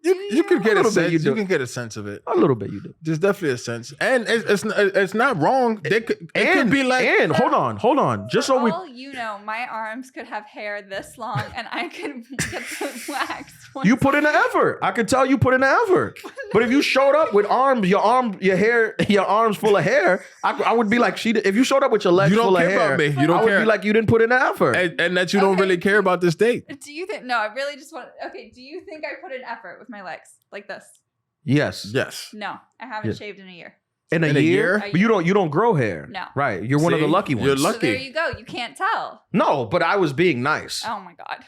You can get a sense. You can get a sense of it. A little bit, you do. There's definitely a sense, and it's not wrong. It could be like. And hold on. Just so my arms could have hair this long, and I could get the wax. You put in the effort. I could tell you put in the effort. But if you showed up with your hair, your arms full of hair, I would be like, if you showed up with your legs full of hair, about me. You don't I would be like, you didn't put in the effort. And that you don't really care about this date. Do you think? No, I really just want. Okay, do you think I put in effort with my legs like this? Yes. Yes. No, I haven't shaved in a year. In a year? But you don't grow hair. No. Right. You're one of the lucky ones. You're lucky. So there you go. You can't tell. No, but I was being nice. Oh my God.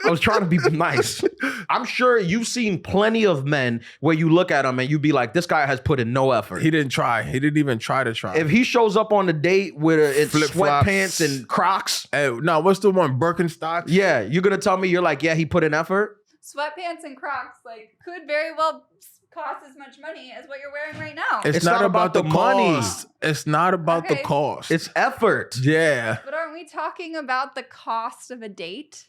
I was trying to be nice. I'm sure you've seen plenty of men where you look at him and you be like, this guy has put in no effort. He didn't try. He didn't even try to try. If he shows up on the date with Flip-flops. sweatpants and Crocs. No, what's the one? Birkenstocks? Yeah. You're going to tell me you're like, yeah, he put in effort? Sweatpants and Crocs like could very well cost as much money as what you're wearing right now. It's not about the money. cost. It's not about the Okay. cost. It's effort. Yeah. But aren't we talking about the cost of a date?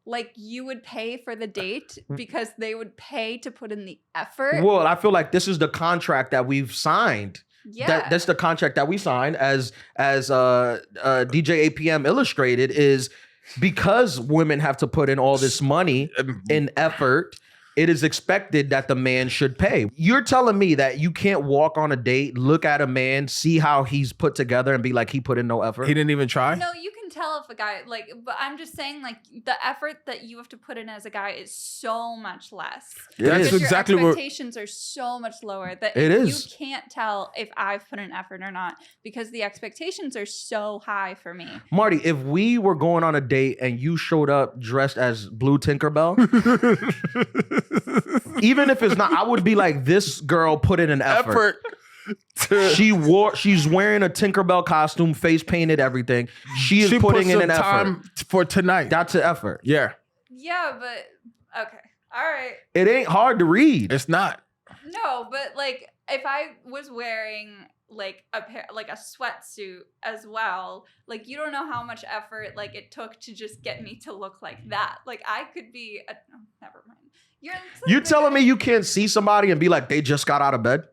Like you would pay for the date because they would pay to put in the effort? Well, I feel like this is the contract that we've signed. Yeah. That's the contract that we signed as DJ APM illustrated is because women have to put in all this money in effort. It is expected that the man should pay. You're telling me that you can't walk on a date, look at a man, see how he's put together and be like, he put in no effort? He didn't even try? No, you can tell if a guy, like, but I'm just saying, like, the effort that you have to put in as a guy is so much less. That's Because exactly your what... expectations are so much lower that It is. you can't tell if I've put in effort or not because the expectations are so high for me. Marty, if we were going on a date and you showed up dressed as Blue Tinkerbell, even if it's not, I would be like, this girl put in an effort. She's wearing a Tinkerbell costume, face painted, everything. She is putting in an effort. Time for tonight. That's an effort. Yeah. Yeah, but okay. All right. It ain't hard to read. It's not. No, but like if I was wearing like a pair, like a sweatsuit as well, like you don't know how much effort like it took to just get me to look like that. Like I could be oh, never mind. You telling me you can't see somebody and be like, they just got out of bed?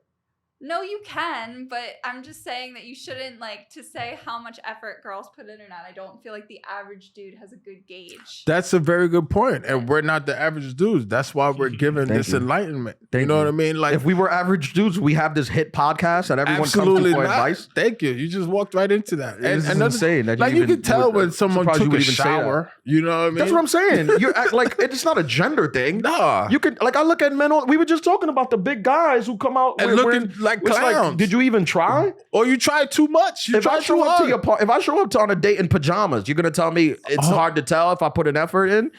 No, you can, but I'm just saying that you shouldn't like to say how much effort girls put in or not. I don't feel like the average dude has a good gauge. That's a very good point. And we're not the average dudes. That's why we're given this enlightenment. You know what I mean? Like, if we were average dudes, we have this hit podcast that everyone comes to for advice. Thank you. You just walked right into that. It's insane. That like you can tell when someone took a shower. You know what I mean? That's what I'm saying. You're like, it's not a gender thing. Nah. You can like I look at men. We were just talking about the big guys who come out and looking like clowns. Like, did you even try? Or you tried too much? If I show up to on a date in pajamas, you're gonna tell me it's hard to tell if I put an effort in?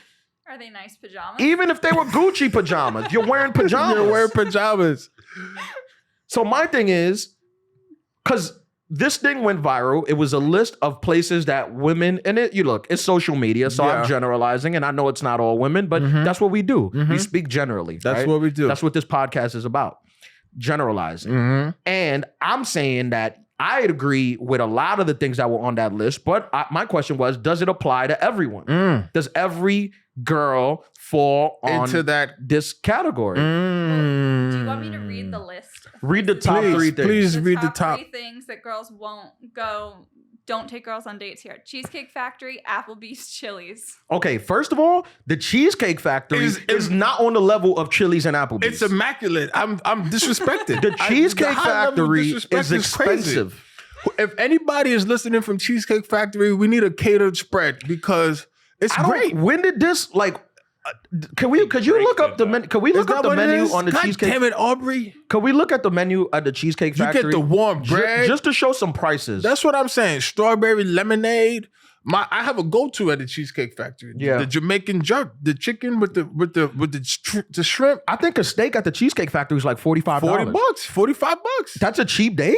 Are they nice pajamas? Even if they were Gucci pajamas, you're wearing pajamas. You're wearing pajamas. So my thing is, because this thing went viral, it was a list of places that women, and it's social media, so I'm generalizing, and I know it's not all women, but that's what we do. We speak generally. That's what we do. That's what this podcast is about. Generalizing. And I'm saying that I'd agree with a lot of the things that were on that list, but my question was, does it apply to everyone? Does every girl fall into this category? Do you want me to read the list? Read the top three things. Please read the top 3 things that girls don't take girls on dates here. Cheesecake Factory, Applebee's, Chili's. Okay, first of all, the Cheesecake Factory is not on the level of Chili's and Applebee's. It's immaculate. I'm disrespected. The Cheesecake Factory is expensive. If anybody is listening from Cheesecake Factory, we need a catered spread because it's great. When did this could you look up the menu? Could we look up the menu on the Cheesecake? Damn it, Aubrey. Could we look at the menu at the Cheesecake Factory? You get the warm bread. Just to show some prices. That's what I'm saying. Strawberry lemonade. I have a go-to at the Cheesecake Factory. Yeah. The Jamaican jerk, the chicken with the shrimp. I think a steak at the Cheesecake Factory is like $45. $45. That's a cheap date?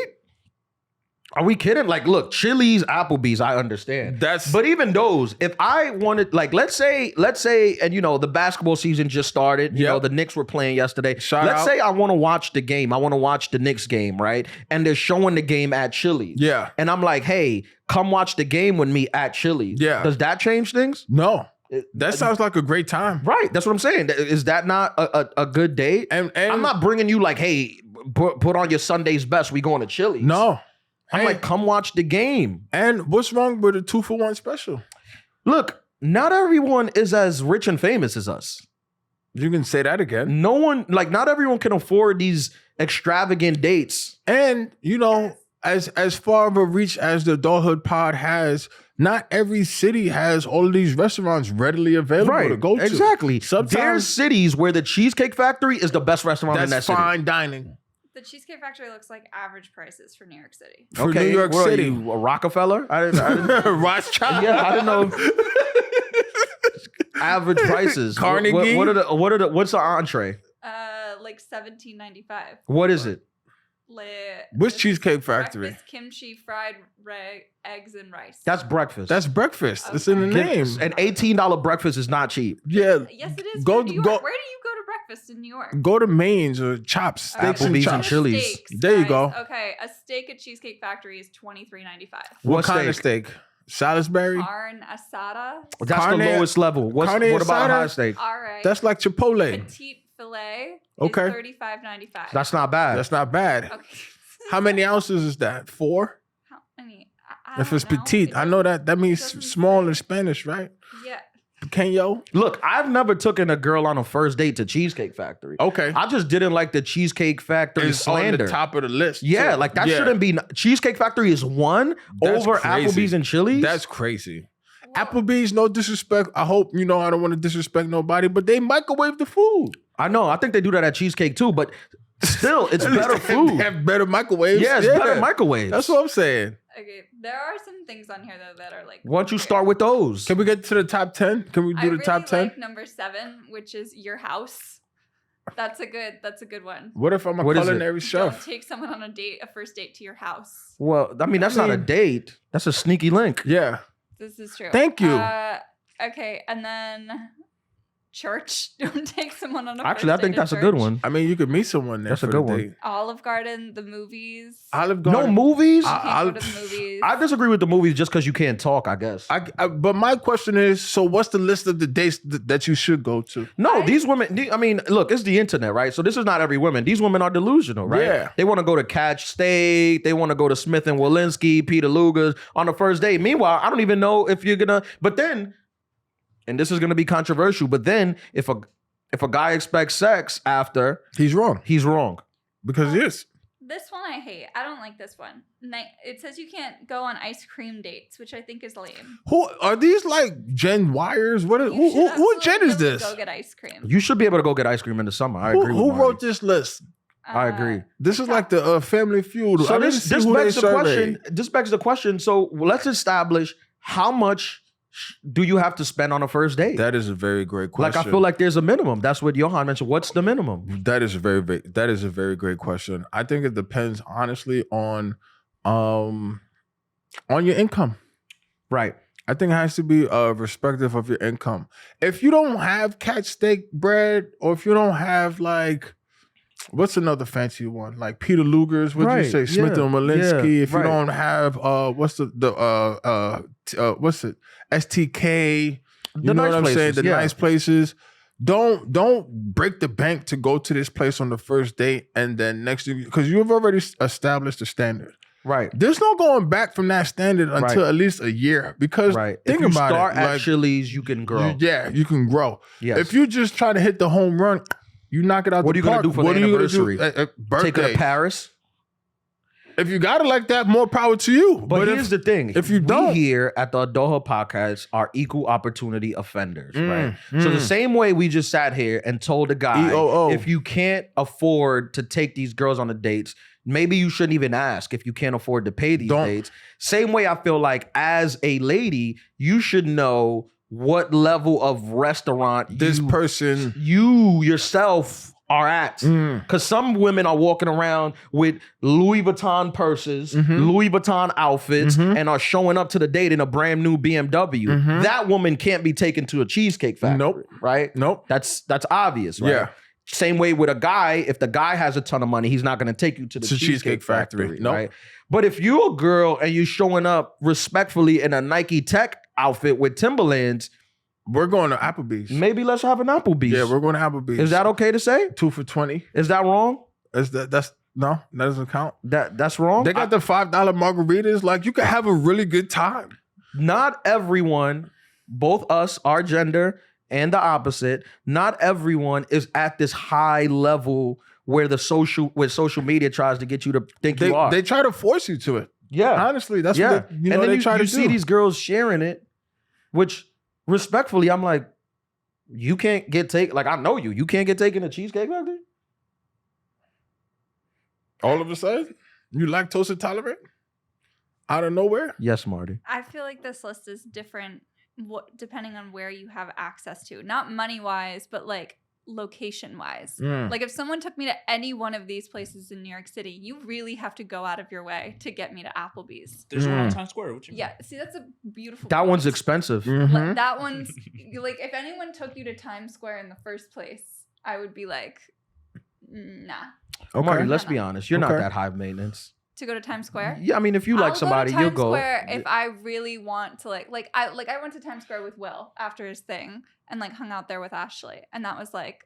Are we kidding? Like, look, Chili's, Applebee's, I understand. But even those, if I wanted, like, let's say, and the basketball season just started. You know, the Knicks were playing yesterday. Let's say I want to watch the game. I want to watch the Knicks game, right? And they're showing the game at Chili's. Yeah. And I'm like, hey, come watch the game with me at Chili's. Yeah. Does that change things? No. That sounds like a great time. Right. That's what I'm saying. Is that not a good date? And I'm not bringing you like, hey, put on your Sunday's best. We going to Chili's. No. I'm like, come watch the game. And what's wrong with a 2-for-1 special? Look, not everyone is as rich and famous as us. You can say that again. Not everyone can afford these extravagant dates. And, as far of a reach as the Adulthood Pod has, not every city has all of these restaurants readily available to go to. Exactly. Sometimes there's cities where the Cheesecake Factory is the best restaurant in that city. That's fine dining. The Cheesecake Factory looks like average prices for New York City. For New York what are City. you, a Rockefeller? I didn't Rothschild. yeah, I didn't know. Average prices. Carnegie? What's the entree? Like $17.95. What is it? Which Cheesecake Factory? Breakfast, kimchi, fried eggs, and rice. That's breakfast. That's breakfast. Okay. It's in the name. An $18 breakfast is not cheap. Yeah. Yes, it is. Go- for New York. go- Where do you go to breakfast in New York? Go to Maine's or Chops. Steaks and Applebee's Chops. and Chili's. Steaks, There you guys. go. Okay, a steak at Cheesecake Factory is $23.95. What kind of steak? Salisbury? Carne asada. That's Carne- the lowest level. What carne about a asada? high steak? All right. That's like Chipotle. Petite filet. Okay. Is $35.95. That's not bad. That's not bad. okay. How many ounces is that? 4? How many? I If don't it's know. petite, It I know that means doesn't small say. in Spanish, right? Yeah. Pequeño? Look, I've never taken a girl on a first date to Cheesecake Factory. Okay. I just didn't like the Cheesecake Factory It's on slander. the top of the list. Yeah, too. like that Yeah. shouldn't be. Cheesecake Factory is one That's over crazy. Applebee's and Chili's. That's crazy. Well, Applebee's, no disrespect. I hope, I don't want to disrespect nobody, but they microwave the food. I know. I think they do that at Cheesecake too, but still, it's At least better they have- food. They have better microwaves. Yeah, it's better microwaves. That's what I'm saying. Okay, there are some things on here though that are like. Why don't you weird. start with those? Can we get to the top 10? Can we do I the really top 10? like number 7, which is your house. That's a good one. What if I'm a What is it? culinary Don't chef? take someone on a first date to your house. Well, I mean, that's not a date. That's a sneaky link. Yeah. This is true. Thank you. Okay, and then church. Don't take someone on a Actually, I first think date that's to a good church. one. I mean, you could meet someone there That's a for good the one. date. Olive Garden, the movies. Olive No Garden. movies? You I- can't go to the movies. I disagree with the movies just because you can't talk, I guess. But my question is, so what's the list of the dates that you should go to? No, I- these women, I mean, look, it's the internet, right? So this is not every woman. These women are delusional, right? Yeah. They want to go to Catch Steak. They want to go to Smith and Walensky, Peter Luger's on the first date. Meanwhile, I don't even know if you're going to, but then, and this is going to be controversial, but then if a guy expects sex after, He's wrong he's wrong. because he is. This one I hate. I don't like this one. It says you can't go on ice cream dates, which I think is lame. Who are these? Like Jen Wires? What? You Who should Jen is absolutely this? Go get ice cream. You should be able to go get ice cream in the summer. I agree Who with wrote Marty. this list? I agree. This is like the Family Feud. So I didn't this see this who they begs the surveyed. question. This begs the question. So let's establish how much do you have to spend on a first date? That is a very great question. Like I feel like there's a minimum. That's what Johan mentioned. What's the minimum? that is a very great question. I think it depends honestly on your income. Right. I think it has to be respective of your income. If you don't have catch steak bread, or if you don't have like, what's another fancy one? Like Peter Luger's, what do you Right, say? Smith yeah, and Walensky. yeah, If you right. don't have what's it? STK. You The know nice what I'm saying? places, The yeah. nice places. Don't break the bank to go to this place on the first date, and then next thing, because you've already established a standard. Right. There's no going back from that standard until Right. at least a year. Because Right. think if you about start it, at like, Chili's, you can grow. you can grow. Yes. If you just try to hit the home run, you knock it out. What the are you gonna park. do for What the are you gonna do anniversary? at birthday? Take her to Paris. If you got it like that, more power to you. But here's the thing. if you don't- we here at the Adulthood Podcast are equal opportunity offenders, right? Mm, So mm. the same way we just sat here and told a guy, EOO. if you can't afford to take these girls on the dates, maybe you shouldn't even ask if you can't afford to pay these Don't. dates. Same way I feel like as a lady, you should know what level of restaurant this you, person. you yourself are at. Mm. Because some women are walking around with Louis Vuitton purses, Mhm. Louis Vuitton outfits, Mhm. and are showing up to the date in a brand new BMW. Mhm. That woman can't be taken to a Cheesecake Factory. Nope. Right? Nope. That's obvious, right? Yeah. Same way with a guy, if the guy has a ton of money, he's not going to take you to the To Cheesecake Cheesecake Factory. Factory, Nope. right? But if you're a girl and you're showing up respectfully in a Nike Tech outfit with Timberlands, We're going to Applebee's. maybe let's have an Applebee's. Yeah, we're going to Applebee's. Is that okay to say? 2 for $20? Is that wrong? That's no, that doesn't count. That's wrong? They got the $5 margaritas. Like you can have a really good time. Not everyone, both us, our gender, and the opposite, not everyone is at this high level where social media tries to get you to think you are. They try to force you to it. Yeah. Honestly, that's Yeah. what And then they you try to see do. these girls sharing it, which respectfully, I'm like, you can't get taken. Like, I know you. You can't get taken to Cheesecake Factory? All of a sudden, you lactose intolerant? Out of nowhere? Yes, Marty. I feel like this list is different depending on where you have access to. Not money-wise, but like location-wise. Like if someone took me to any one of these places in New York City, you really have to go out of your way to get me to Applebee's. There's one on Times Square. What you mean? Yeah, see, that's a beautiful That place. one's expensive. Like, that one's like, if anyone took you to Times Square in the first place, I would be like, nah. Okay, Marty, No, let's no. be honest. You're not Okay. that high maintenance. To go to Times Square? Yeah, I mean, if you like I'll somebody, go to you'll Times go. Square if I really want to I went to Times Square with Will after his thing and like hung out there with Ashley, and that was like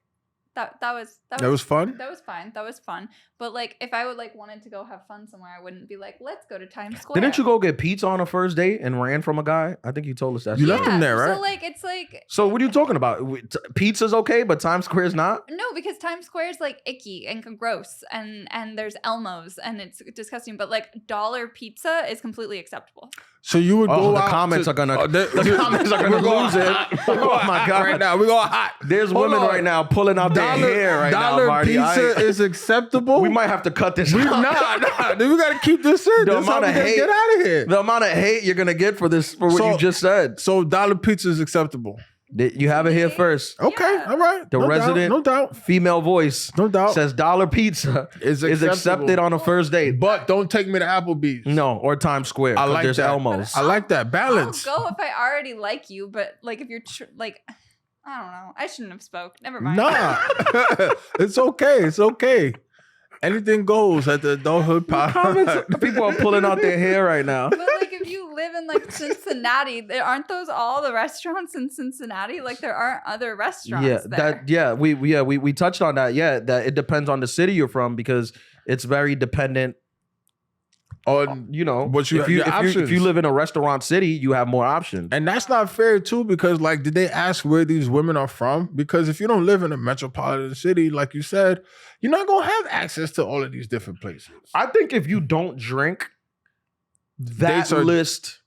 that was fun? That was fine. That was fun. But like if I would like wanted to go have fun somewhere, I wouldn't be like, let's go to Times Square. Didn't you go get pizza on a first date and ran from a guy? I think you told us that. You story. left him there, right? So like it's like So what are you talking about? Pizza's okay, but Times Square's not? no, because Times Square is like icky and gross, and there's Elmo's and it's disgusting. But like dollar pizza is completely acceptable. So you would go the out comments to- are gonna the comments are gonna We're going lose it. hot. Oh my god! Right now, we're going hot. There's Hold women on. right now pulling out their hair right now, dollar Marty. pizza is acceptable? We might have to cut this. We, out. nah. We got to keep this in. The That's how amount we of gotta hate- get out of here. The amount of hate you're gonna get for this for what So- you just said. So dollar pizza is acceptable. You have it here first. Okay, Yeah. all right. The No resident doubt, no doubt. female voice No doubt. says dollar pizza Is is acceptable. accepted on a first date. But don't take me to Applebee's. No, or Times Square. I 'cause like there's that. Elmo's. I like that balance. I'll go if I already like you, but like if you're like, I don't know. I shouldn't have spoke. Never mind. Nah, it's okay. It's okay. Anything goes at the Adulthood pod. People are pulling out their hair right now. But like if you live in like Cincinnati, aren't those all the restaurants in Cincinnati? Like there aren't other restaurants there. We touched on that. Yeah, that it depends on the city you're from because it's very dependent On you know, what you- if you your if options. you live in a restaurant city, you have more options. And that's not fair too, because like, did they ask where these women are from? Because if you don't live in a metropolitan city, like you said, you're not gonna have access to all of these different places. I think if you don't drink, that Dates are- list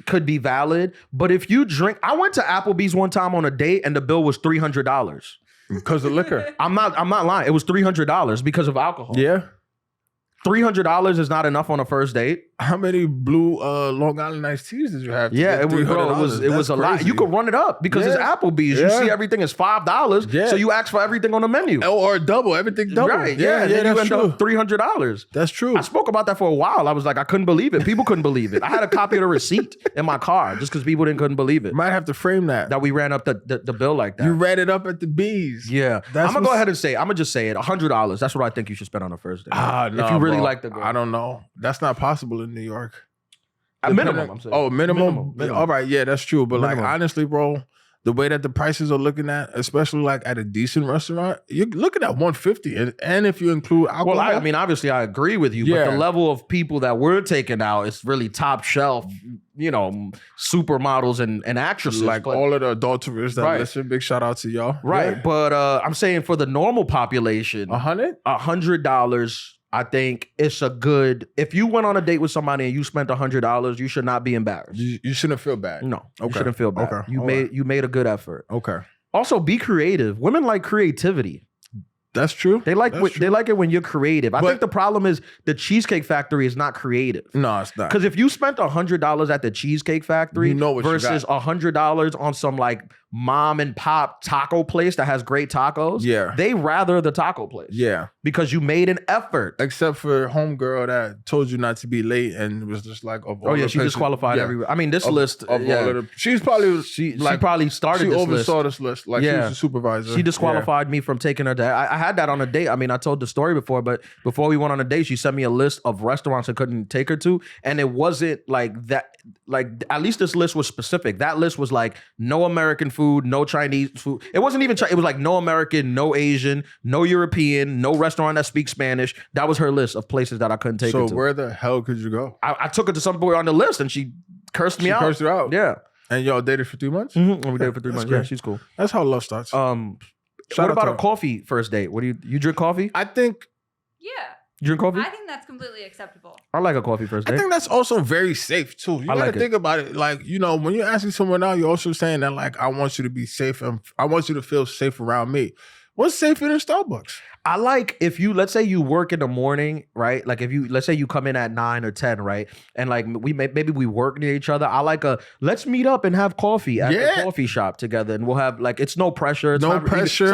could be valid. But if you drink, I went to Applebee's one time on a date and the bill was $300. Because of liquor. I'm not lying. It was $300 because of alcohol. Yeah. $300 is not enough on a first date. How many blue Long Island iced teas did you have? to Yeah, get it was, bro. $300? It was a That's lot. crazy. You could run it up because it's Yeah. Applebee's. You Yeah. see everything is $5. Yeah. So you ask for everything on the menu. or double, everything double. Right. Yeah. And then you that's end true. up $300. That's true. I spoke about that for a while. I was like, I couldn't believe it. People couldn't believe it. I had a copy of the receipt in my car just because people couldn't believe it. Might have to frame that. That we ran up the bill like that. You read it up at the B's. Yeah. That's I'm gonna go what's- ahead and say, I'm gonna just say it. $100. That's what I think you should spend on a first date. No, if you really bro. like the girl. I don't know. That's not possible in New York. At minimum, I'm saying. Oh, minimum? Minimum. All right, yeah, that's true. But Minimum. like honestly, bro, the way that the prices are looking at, especially like at a decent restaurant, you're looking at $150. And if you include alcohol. Well, I mean, obviously, I agree with you, Yeah. but the level of people that we're taking out is really top shelf, you know, supermodels and actresses. like but, all of the adulterers that Right. listen, big shout out to y'all. right. Yeah. But I'm saying for the normal population, 100? $100, I think it's a good. If you went on a date with somebody and you spent $100, you should not be embarrassed. You shouldn't feel bad. No, you Okay. shouldn't feel bad. Okay. You All made right. you made a good effort. Okay. Also, be creative. Women like creativity. That's true. They like That's they true. like it when you're creative. I But- think the problem is the Cheesecake Factory is not creative. No, it's not. Because if you spent $100 at the Cheesecake Factory You know what you versus $100 on some like mom and pop taco place that has great tacos, Yeah. they rather the taco place. Yeah. Because you made an effort. Except for homegirl that told you not to be late and was just like, of all Oh yeah, the she places- disqualified yeah. everywhere. I mean, this Of- list, of yeah, all of the, she's probably she like, probably started she this list. oversaw this list. Like she Yeah. was a supervisor. She disqualified me from taking her to. I had that on a date. I mean, I told the story before, but before we went on a date, she sent me a list of restaurants I couldn't take her to, and it wasn't like that. Like at least this list was specific. That list was like no American food, no Chinese food. It wasn't even. It was like no American, no Asian, no European, no restaurant that speaks Spanish. That was her list of places that I couldn't take her So to. where the hell could you go? I took her to somewhere on the list, and she cursed me She out. cursed you out. Yeah, And y'all dated for 3 months? and we dated for 3 That's months. great. Yeah, she's cool. That's how love starts. What Shout out about to a her. coffee first date? What do you drink coffee? I think Yeah. You drink coffee? I think that's completely acceptable. I like a coffee first I date. think that's also very safe too. You I gotta like it. think about it. Like, you know, when you're asking someone out, you're also saying that like, I want you to be safe and I want you to feel safe around me. What's safer than Starbucks? I like if you, let's say you work in the morning, right? Like if you, let's say you come in at 9 or 10, right? And like maybe we work near each other. I like let's meet up and have coffee at the coffee shop together. And we'll have like, it's no pressure. It's not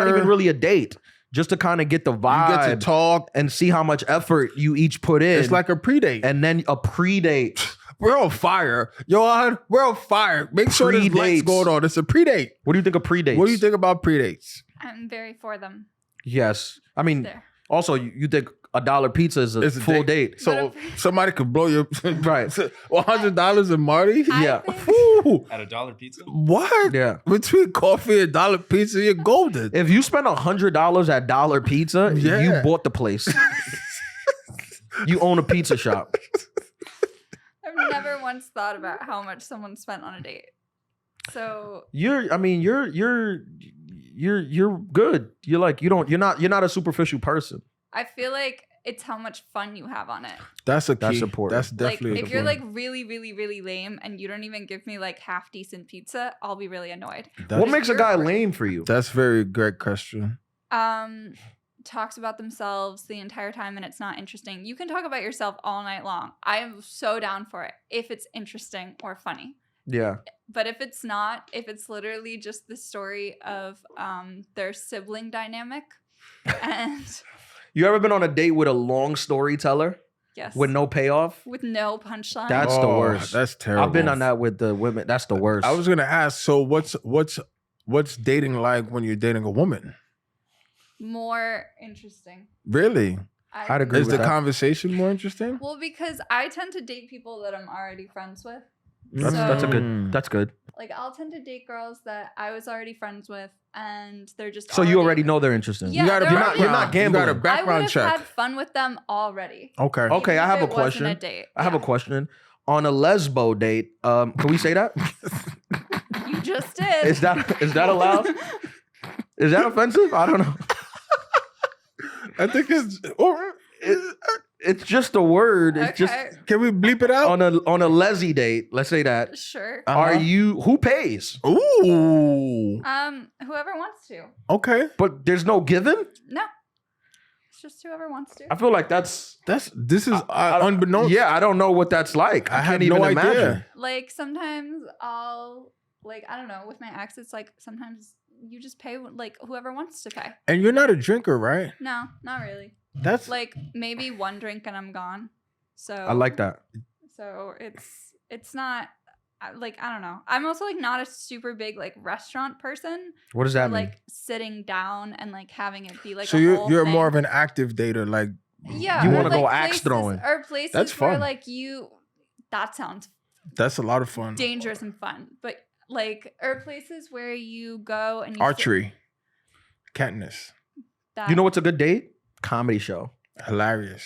even really a date. Just to kind of get the vibe. You get to talk. And see how much effort you each put in. It's like a pre-date. And then a pre-date. We're on fire. Yo, we're on fire. Make sure there's lights going on. It's a pre-date. What do you think of pre-dates? What do you think about pre-dates? I'm very for them. Yes. I mean, also, you think $1 pizza is a full date. So somebody could blow your... Right. $100 in Marty? Yeah. At $1 pizza? What? Yeah. Between coffee and $1 pizza, you're golden. If you spend $100 at $1 pizza, you bought the place. You own a pizza shop. I've never once thought about how much someone spent on a date. So you're good. You're not a superficial person. I feel like it's how much fun you have on it. That's a key. That's important. That's definitely like if you're like really, really, really lame and you don't even give me like half decent pizza, I'll be really annoyed. What makes a guy lame for you? That's very great question. Talks about themselves the entire time and it's not interesting. You can talk about yourself all night long. I am so down for it if it's interesting or funny. Yeah. But if it's not, if it's literally just the story of their sibling dynamic and you ever been on a date with a long storyteller? Yes. With no payoff? With no punchline? That's the worst. That's terrible. I've been on that with the women. That's the worst. I was gonna ask, so what's dating like when you're dating a woman? More interesting. Really? I'd agree Is with the that. conversation more interesting? Well, because I tend to date people that I'm already friends with. That's good. That's good. Like I'll tend to date girls that I was already friends with, and they're just. So you already know they're interesting. Yeah, you're not gambling. You got a background I would check. have had fun with them already. Okay. Okay, Even I have if a it wasn't question. A date. I have a question. On a lesbo date, can we say that? You just did. Is that allowed? Is that offensive? I don't know. I think It's just a word. It's just. Can we bleep it out? On a lesy date, let's say that. Sure. Are you who pays? Ooh. Whoever wants to. Okay. But there's no given? No. It's just whoever wants to. I feel like this is unbeknownst. Yeah, I don't know what that's like. I can't even imagine. Like sometimes I'll I don't know, with my ex, it's like sometimes you just pay like whoever wants to pay. And you're not a drinker, right? No, not really. That's like maybe one drink and I'm gone. So I like that. So it's not like, I don't know. I'm also like not a super big like restaurant person. What does that mean? Like sitting down and like having it be like so a you're whole thing. more of an active dater, like yeah. You want to like go axe throwing or places That's where fun. like that sounds that's a lot of fun. dangerous and fun, but like or places where you go and you archery, Katniss. You know what's a good date? Comedy show. Hilarious.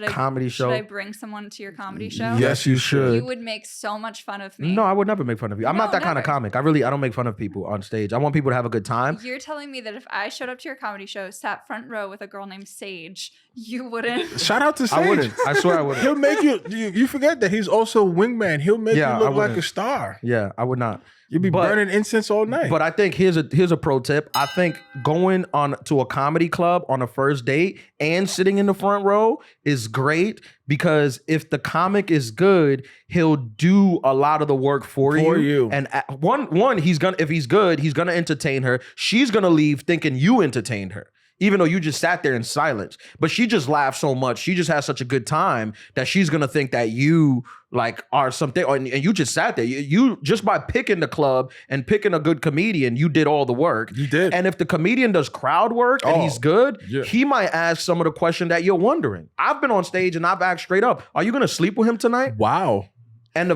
Comedy show. Should I bring someone to your comedy show? Yes, you should. You would make so much fun of me. No, I would never make fun of you. I'm No, not that kind of never. comic. I don't make fun of people on stage. I want people to have a good time. You're telling me that if I showed up to your comedy show, sat front row with a girl named Sage, you wouldn't? Shout out to Sage. I wouldn't. I swear I wouldn't. He'll make you forget that he's also a wingman. He'll make Yeah, you I look like wouldn't. a star. Yeah, I would not. You'll be burning incense all night. But I think here's a pro tip. I think going on to a comedy club on a first date and sitting in the front row is great because if the comic is good, he'll do a lot of the work for you. And one, if he's good, he's gonna entertain her. She's gonna leave thinking you entertained her. Even though you just sat there in silence. But she just laughed so much. She just had such a good time that she's going to think that you like are something. And you just sat there. You just by picking the club and picking a good comedian, you did all the work. You did. And if the comedian does crowd work and he's good, he might ask some of the question that you're wondering. I've been on stage and I've asked straight up, are you going to sleep with him tonight? Wow. And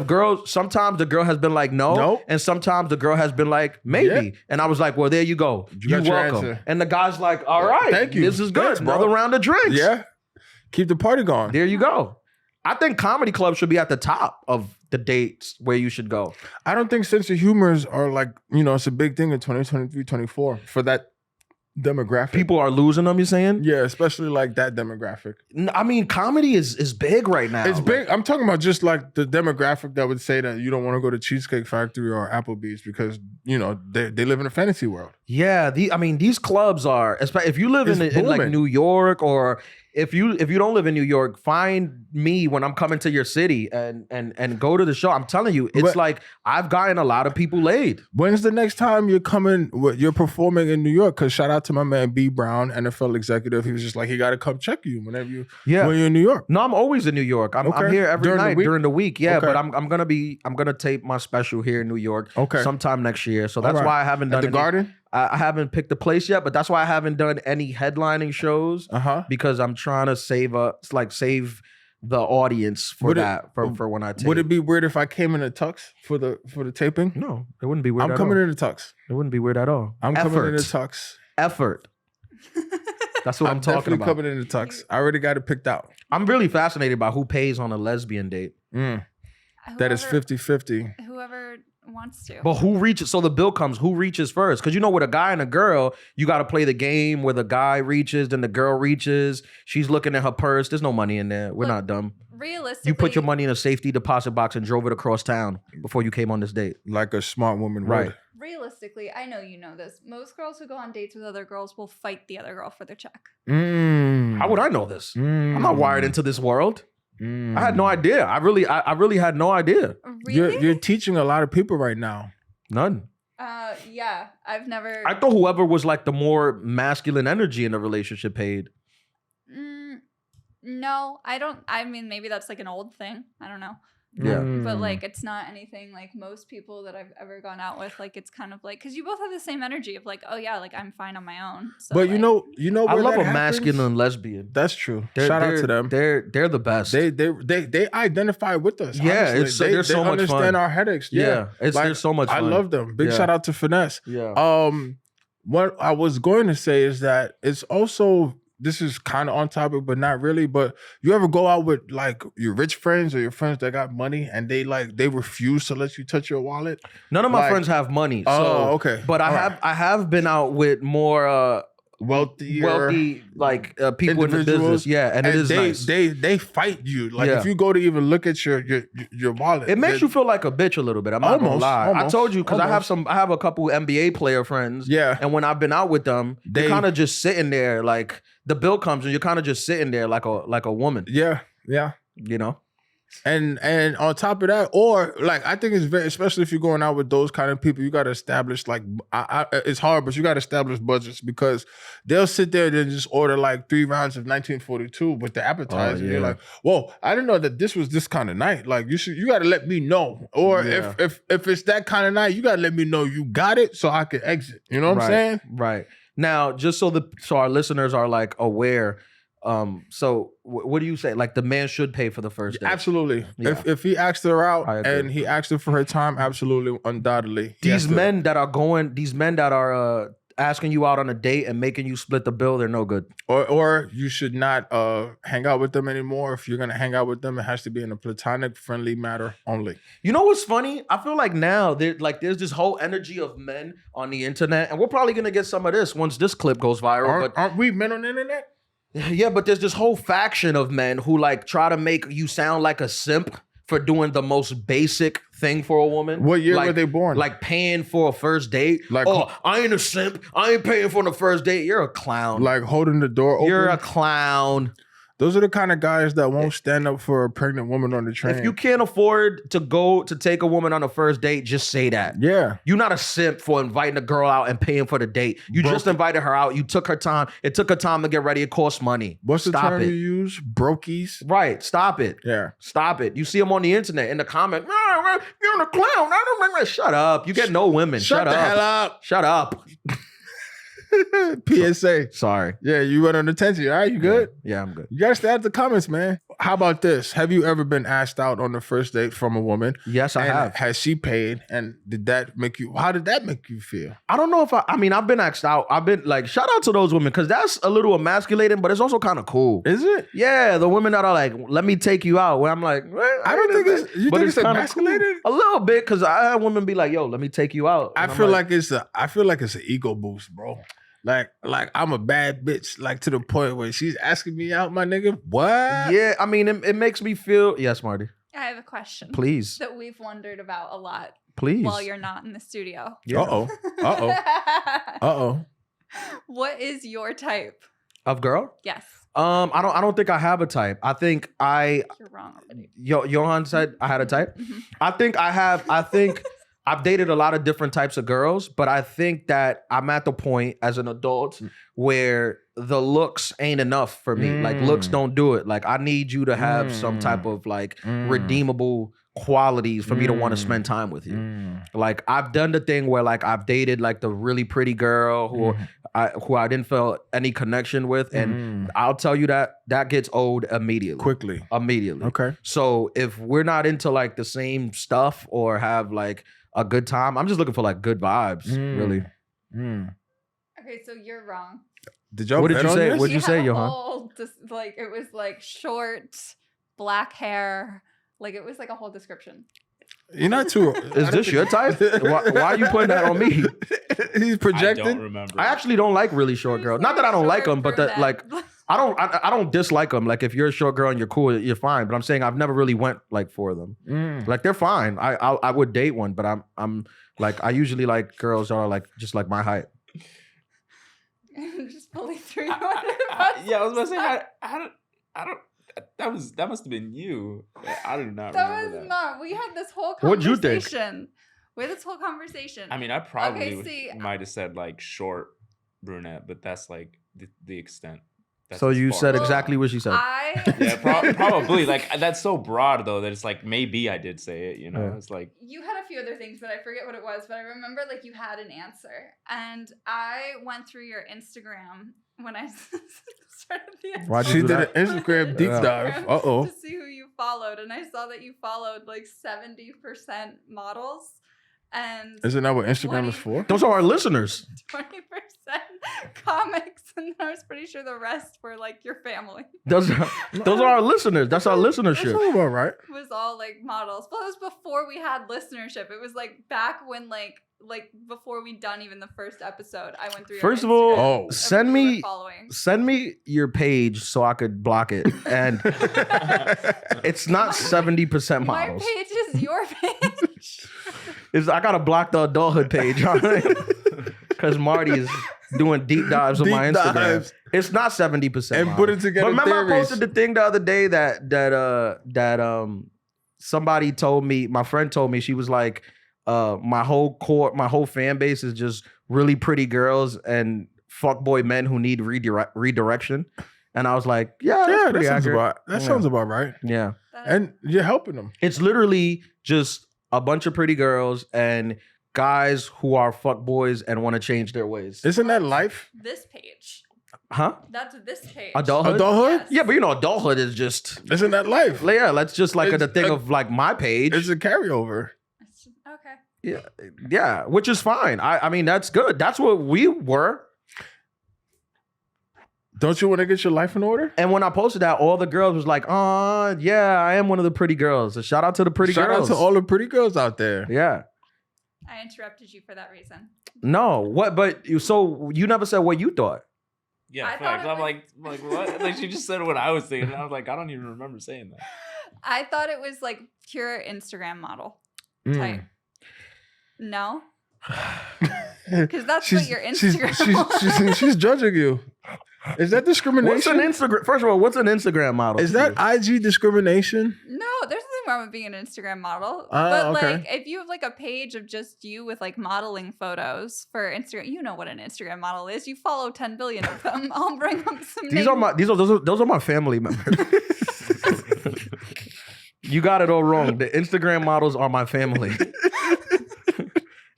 sometimes the girl has been like, no. And sometimes the girl has been like, maybe. Yeah. And I was like, well, there you go. You're welcome. And the guy's like, all right. Thank you. This is good. Thanks, Another round of drinks. Yeah. Keep the party going. There you go. I think comedy clubs should be at the top of the dates where you should go. I don't think sense of humors are like, it's a big thing in 2023, 24 for that demographic. People are losing them, you're saying? Yeah, especially like that demographic. I mean, comedy is big right now. It's big. I'm talking about just like the demographic that would say that you don't want to go to Cheesecake Factory or Applebee's because, you know, they live in a fantasy world. Yeah, these clubs are, if you live in like New York, or if you don't live in New York, find me when I'm coming to your city and go to the show. I'm telling you, it's like I've gotten a lot of people laid. When's the next time you're performing in New York? Because shout out to my man B Brown, NFL executive. He was just like, he got to come check you whenever when you're in New York. No, I'm always in New York. I'm here every night during the week. Yeah, okay. but I'm gonna tape my special here in New York. Okay. Sometime next year. So that's why I haven't done the Garden. I haven't picked a place yet, but that's why I haven't done any headlining shows. Because I'm trying to save the audience for for when I tape. Would it be weird if I came in a tux for the taping? No, it wouldn't be weird. I'm coming in a tux. It wouldn't be weird at all. I'm coming in a tux. Effort. That's what I'm talking about. Coming in a tux. I already got it picked out. I'm really fascinated by who pays on a lesbian date. That is 50-50. Whoever wants to. But who reaches? So the bill comes. Who reaches first? Because you know, with a guy and a girl, you got to play the game where the guy reaches, then the girl reaches. She's looking at her purse. There's no money in there. We're not dumb. Realistically, you put your money in a safety deposit box and drove it across town before you came on this date. Like a smart woman, right? Realistically, I know you know this. Most girls who go on dates with other girls will fight the other girl for their check. How would I know this? I'm not wired into this world. I had no idea. I really had no idea. Really? You're teaching a lot of people right now. None. Yeah, I've never. I thought whoever was like the more masculine energy in the relationship paid. No, I don't. I mean, maybe that's like an old thing. I don't know. Yeah. But like, it's not anything like most people that I've ever gone out with. Like, it's kind of like, because you both have the same energy of like, oh yeah, like I'm fine on my own. So, but like, you know, I love a happens? masculine lesbian. That's true. Shout out to them. They're the best. They identify with us. Yeah, honestly. they're so much fun. They understand our headaches. Yeah, they're so much fun. I love them. Big shout out to Finesse. Yeah. What I was going to say is that it's also. This is kind of on topic, but not really. But you ever go out with like your rich friends or your friends that got money and they refuse to let you touch your wallet? None of my friends have money. Okay. But I have been out with more wealthy like people in the business. Yeah, and it is nice. They fight you. Like if you go to even look at your wallet. It makes you feel like a bitch a little bit. I'm not gonna lie. I told you because I have a couple NBA player friends. Yeah. And when I've been out with them, they're kind of just sitting there like the bill comes and you're kind of just sitting there like a woman. Yeah. Yeah. You know? And on top of that, or like I think it's very, especially if you're going out with those kind of people, you got to establish like it's hard, but you got to establish budgets because they'll sit there and just order like 3 rounds of 1942 with the appetizer. You're like, whoa, I didn't know that this was this kind of night. Like you got to let me know, or if it's that kind of night, you got to let me know you got it so I can exit. You know what I'm saying? Right. Now, just so our listeners are like aware. So what do you say? Like the man should pay for the first date? Absolutely. Yeah. If he asked her out and he asked her for her time, absolutely, undoubtedly. These men that are asking you out on a date and making you split the bill, they're no good. Or you should not hang out with them anymore. If you're gonna hang out with them, it has to be in a platonic, friendly matter only. You know what's funny? I feel like now there's this whole energy of men on the internet, and we're probably gonna get some of this once this clip goes viral. Aren't we men on the internet? Yeah, but there's this whole faction of men who like try to make you sound like a simp for doing the most basic thing for a woman. What year were they born? Like paying for a first date. Like, I ain't a simp. I ain't paying for the first date. You're a clown. Like holding the door open. You're a clown. Those are the kind of guys that won't stand up for a pregnant woman on the train. If you can't afford to take a woman on a first date, just say that. Yeah. You're not a simp for inviting a girl out and paying for the date. You just invited her out. You took her time. It took her time to get ready. It costs money. What's the term you use? Brokies? Right. Stop it. Yeah. Stop it. You see them on the internet in the comment. You're a clown. I don't remember. Shut up. You get no women. Shut the up. hell up. Shut up. PSA. Sorry. Yeah, you went on attention. All right, you good? Yeah, I'm good. You gotta stay out the comments, man. How about this? Have you ever been asked out on the first date from a woman? Yes, I have. Has she paid? And how did that make you feel? I don't know if I've been asked out. I've been like, shout out to those women, because that's a little emasculating, but it's also kind of cool. Is it? Yeah, the women that are like, let me take you out. Where I'm like, I don't think it's, you think it's emasculated? Cool. A little bit, because I had women be like, yo, let me take you out. I feel like it's an ego boost, bro. Like I'm a bad bitch, like to the point where she's asking me out, my nigga. What? Yeah, I mean, it makes me feel. Yes, Marty. I have a question. Please. That we've wondered about a lot. Please. While you're not in the studio. Yeah. Uh-oh. What is your type? Of girl? Yes. I don't think I have a type. I think You're wrong already. Johan said I had a type. Mm-hmm. I think I've dated a lot of different types of girls, but I think that I'm at the point as an adult where the looks ain't enough for me. Like looks don't do it. Like I need you to have some type of like redeemable qualities for me to want to spend time with you. Like I've done the thing where like I've dated like the really pretty girl who I didn't feel any connection with, and I'll tell you that gets old immediately. Okay. So if we're not into like the same stuff or have like a good time, I'm just looking for like good vibes, really. Okay, so you're wrong. Did y'all? What did you say? This? What did you say, Johan? Like it was like short, black hair. Like it was like a whole description. You're not too. Is this your type? Why are you putting that on me? He's projecting. I don't remember. I actually don't like really short girls. Not that I don't like them, but that like I don't dislike them. Like if you're a short girl and you're cool, you're fine. But I'm saying I've never really went like for them. Like they're fine. I would date one, but I'm like I usually like girls that are like just like my height. Just fully threw you under the bus. Yeah, I was about to say I don't. That must have been you. I do not That remember was that. not. We had this whole What'd you think? conversation. We had this whole conversation. I mean, I probably Okay, might have said like short brunette, but that's like the extent. That's So as you far said as- exactly what she said. Yeah, probably. Like that's so broad though that it's like maybe I did say it. You know, Yeah. it's like You had a few other things, but I forget what it was. But I remember like you had an answer, and I went through your Instagram when I started the. Why'd you She do did an that? Instagram deep Yeah. dive. To see who you followed, and I saw that you followed like 70% models, and Isn't that what Instagram is 20 for? Those are our listeners. 20% comics, and I was pretty sure the rest were like your family. Those are our listeners. That's our That's listenership. all about right. It was all like models. But it was before we had listenership. It was like back when like before we'd done even the first episode. I went through. your First of all, Instagram of send who you were me following. send me your page so I could block it. And it's not 70% My models. page is your page. I gotta block the adulthood page, because Marty is doing deep dives on my Deep Instagram. dives. It's not 70%. And put it together. But remember, I theories. posted the thing the other day that somebody told me, my friend told me, she was like, my whole fan base is just really pretty girls and fuckboy men who need redirection. And I was like, yeah, that's pretty accurate. Sounds about right. Yeah. And you're helping them. It's literally just a bunch of pretty girls and guys who are fuckboys and want to change their ways. Isn't that life? This page. Huh? That's this page. Adulthood? Adulthood? Yes. Yeah, but adulthood is just, Isn't that life? yeah, that's just like It's the thing a- of like my page. It's a carryover. Okay. Yeah, which is fine. I mean, that's good. That's what we were. Don't you want to get your life in order? And when I posted that, all the girls was like, "Oh, yeah, I am one of the pretty girls." So shout out to the pretty Shout girls. out to all the pretty girls out there. Yeah. I interrupted you for that reason. No, what? But so you never said what you thought. yeah. I thought Facts. it I'm was- like what? Like she just said what I was thinking. And I was like, I don't even remember saying that. I thought it was like pure Instagram model Mm. type. No? Because that's what your Instagram She's judging you. Is that discrimination? What's an Instagram? First of all, what's an Instagram model? Is that IG discrimination? No, there's nothing wrong with being an Instagram model. Oh, but okay. like if you have like a page of just you with like modeling photos for Instagram, you know what an Instagram model is. You follow 10 billion of them. I'll bring up some these are my those are my family members. You got it all wrong. The Instagram models are my family.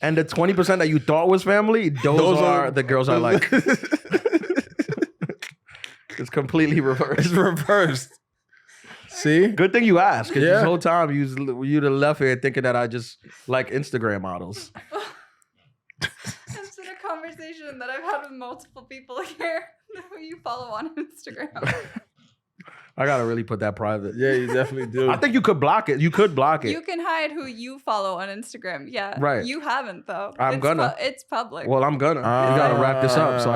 And the 20% that you thought was family, those are the girls I like. It's completely reversed. It's reversed. See? Good thing you asked, because Yeah. this whole time you'd have left here thinking that I just like Instagram models. It's been a conversation that I've had with multiple people here who you follow on Instagram. I gotta really put that private. Yeah, you definitely do. I think you could block it. You could block it. You can hide who you follow on Instagram. Yeah. Right. You haven't though. I'm gonna. It's public. Well, I'm gonna. We gotta wrap this up so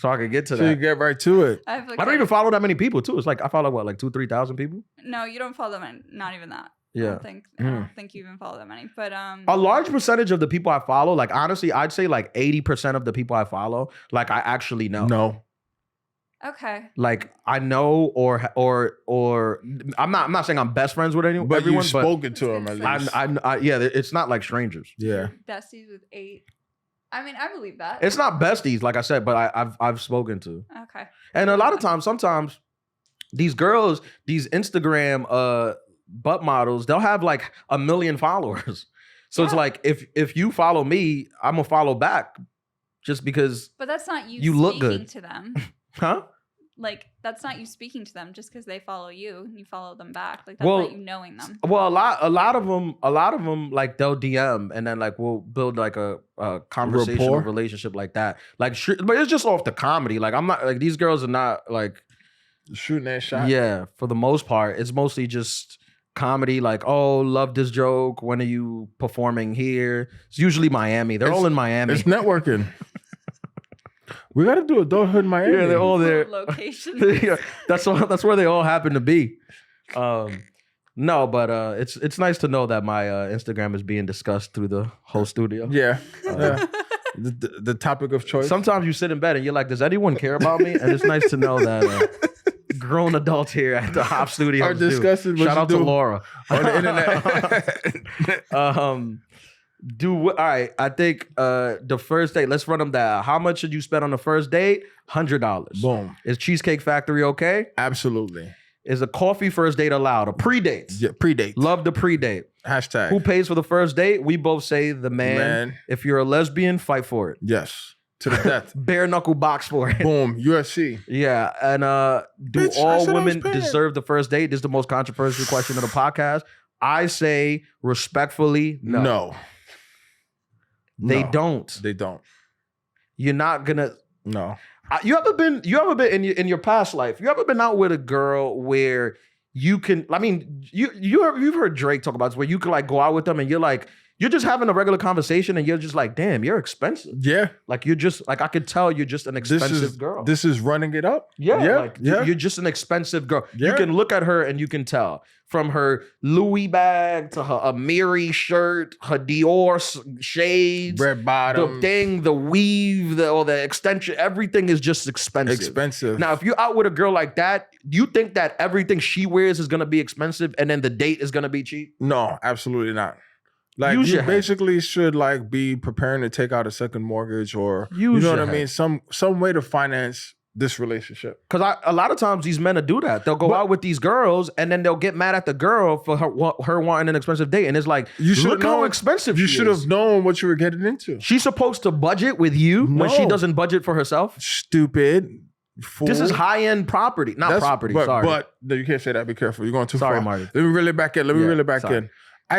I can get to so that. you get right to it. I don't even follow that many people too. It's like I follow what, like 2,000-3,000 people. No, you don't follow them. Not even that. Yeah. I don't think you even follow that many. But a large percentage of the people I follow, like honestly, I'd say like 80% of the people I follow, like I actually know. No. Okay. Like I know, or I'm not saying I'm best friends with anyone, But everyone, you've spoken to them at least. yeah, it's not like strangers. Yeah. Besties with 8. I mean, I believe that. It's not besties, like I said, but I've spoken to. Okay. And a lot of times, sometimes these girls, these Instagram butt models, they'll have like 1 million followers. So it's like if you follow me, I'm gonna follow back, just because. But that's not you look speaking good to them. Huh? Like that's not you speaking to them just because they follow you and you follow them back. Like that's not you knowing them. Well, a lot of them like they'll DM and then like we'll build like a conversational relationship like that. Like, but it's just off the comedy. Like I'm not like these girls are not like shooting that shot. Yeah, for the most part, it's mostly just comedy. Like, oh, love this joke. When are you performing here? It's usually Miami. They're all in Miami. It's networking. We got to do Adulthood Miami. Yeah, they're all there. Locations. Yeah, that's where they all happen to be. No, but it's nice to know that my Instagram is being discussed through the whole studio. Yeah. The topic of choice. Sometimes you sit in bed and you're like, does anyone care about me? And it's nice to know that grown adults here at the Hop Studios are discussing what Shout you out do to Laura on the internet. All right. I think the first date, let's run them down. How much should you spend on the first date? $100. Boom. Is Cheesecake Factory okay? Absolutely. Is a coffee first date allowed? A pre-date? Yeah, pre-date. Love the pre-date. Hashtag. Who pays for the first date? We both say the man. If you're a lesbian, fight for it. Yes. To the death. Bare knuckle box for it. Boom. UFC. Yeah. And do all women deserve the first date? This is the most controversial question of the podcast. I say respectfully, no. No. They don't. They don't. You're not gonna. No. You ever been in your past life? You ever been out with a girl where you can? I mean, you've heard Drake talk about this, where you can like go out with them and you're just having a regular conversation and you're just like, damn, you're expensive. Yeah. Like you're just like, I could tell you're just an expensive girl. This is running it up. Yeah. Yeah. Like, you're just an expensive girl. Yeah. You can look at her and you can tell. From her Louis bag to her Amiri shirt, her Dior shades, red bottom, the weave, the extension, everything is just expensive. Now, if you're out with a girl like that, you think that everything she wears is gonna be expensive and then the date is gonna be cheap? No, absolutely not. Like you basically should like be preparing to take out a second mortgage or you know what I mean? Some way to finance this relationship. Because a lot of times these men will do that. They'll go out with these girls and then they'll get mad at the girl for her wanting an expensive date. And it's like, look how expensive you she should have known what you were getting into. She's supposed to budget with you when she doesn't budget for herself. Stupid. Fool. This is high-end property. Sorry. But no, you can't say that. Be careful. You're going too far. Sorry, Marty. Let me reel it back in.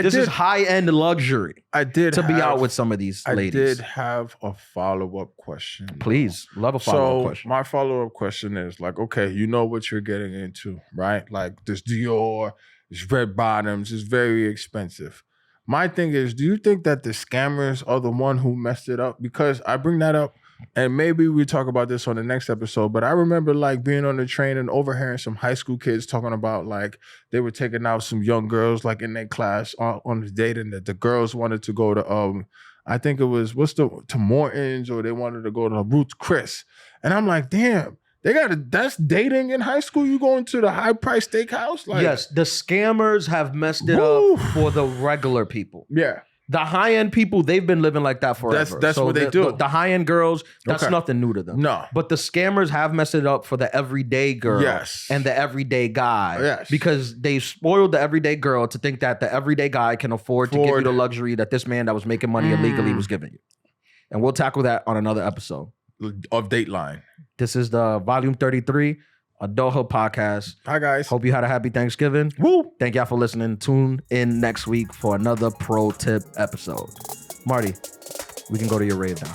This is high-end luxury. To be out with some of these ladies. I did have a follow-up question. Please, love a follow-up question. My follow-up question is like, okay, you know what you're getting into, right? Like this Dior, this red bottoms is very expensive. My thing is, do you think that the scammers are the one who messed it up? Because I bring that up, and maybe we talk about this on the next episode, but I remember like being on the train and overhearing some high school kids talking about like they were taking out some young girls like in their class on the date, and that the girls wanted to go to I think it was to Morton's, or they wanted to go to Ruth's Chris. And I'm like, damn, that's dating in high school? You going to the high price steakhouse? Like, yes, the scammers have messed it up for the regular people. Yeah. The high-end people, they've been living like that forever. That's what they do. The high-end girls, that's nothing new to them. No. But the scammers have messed it up for the everyday girl and the everyday guy. Yes. Because they spoiled the everyday girl to think that the everyday guy can afford to give you the luxury that this man that was making money illegally was giving you. And we'll tackle that on another episode. Of Dateline. This is the Volume 33 Adulthood Podcast. Hi, guys. Hope you had a happy Thanksgiving. Woo! Thank y'all for listening. Tune in next week for another pro tip episode. Marty, we can go to your rave now.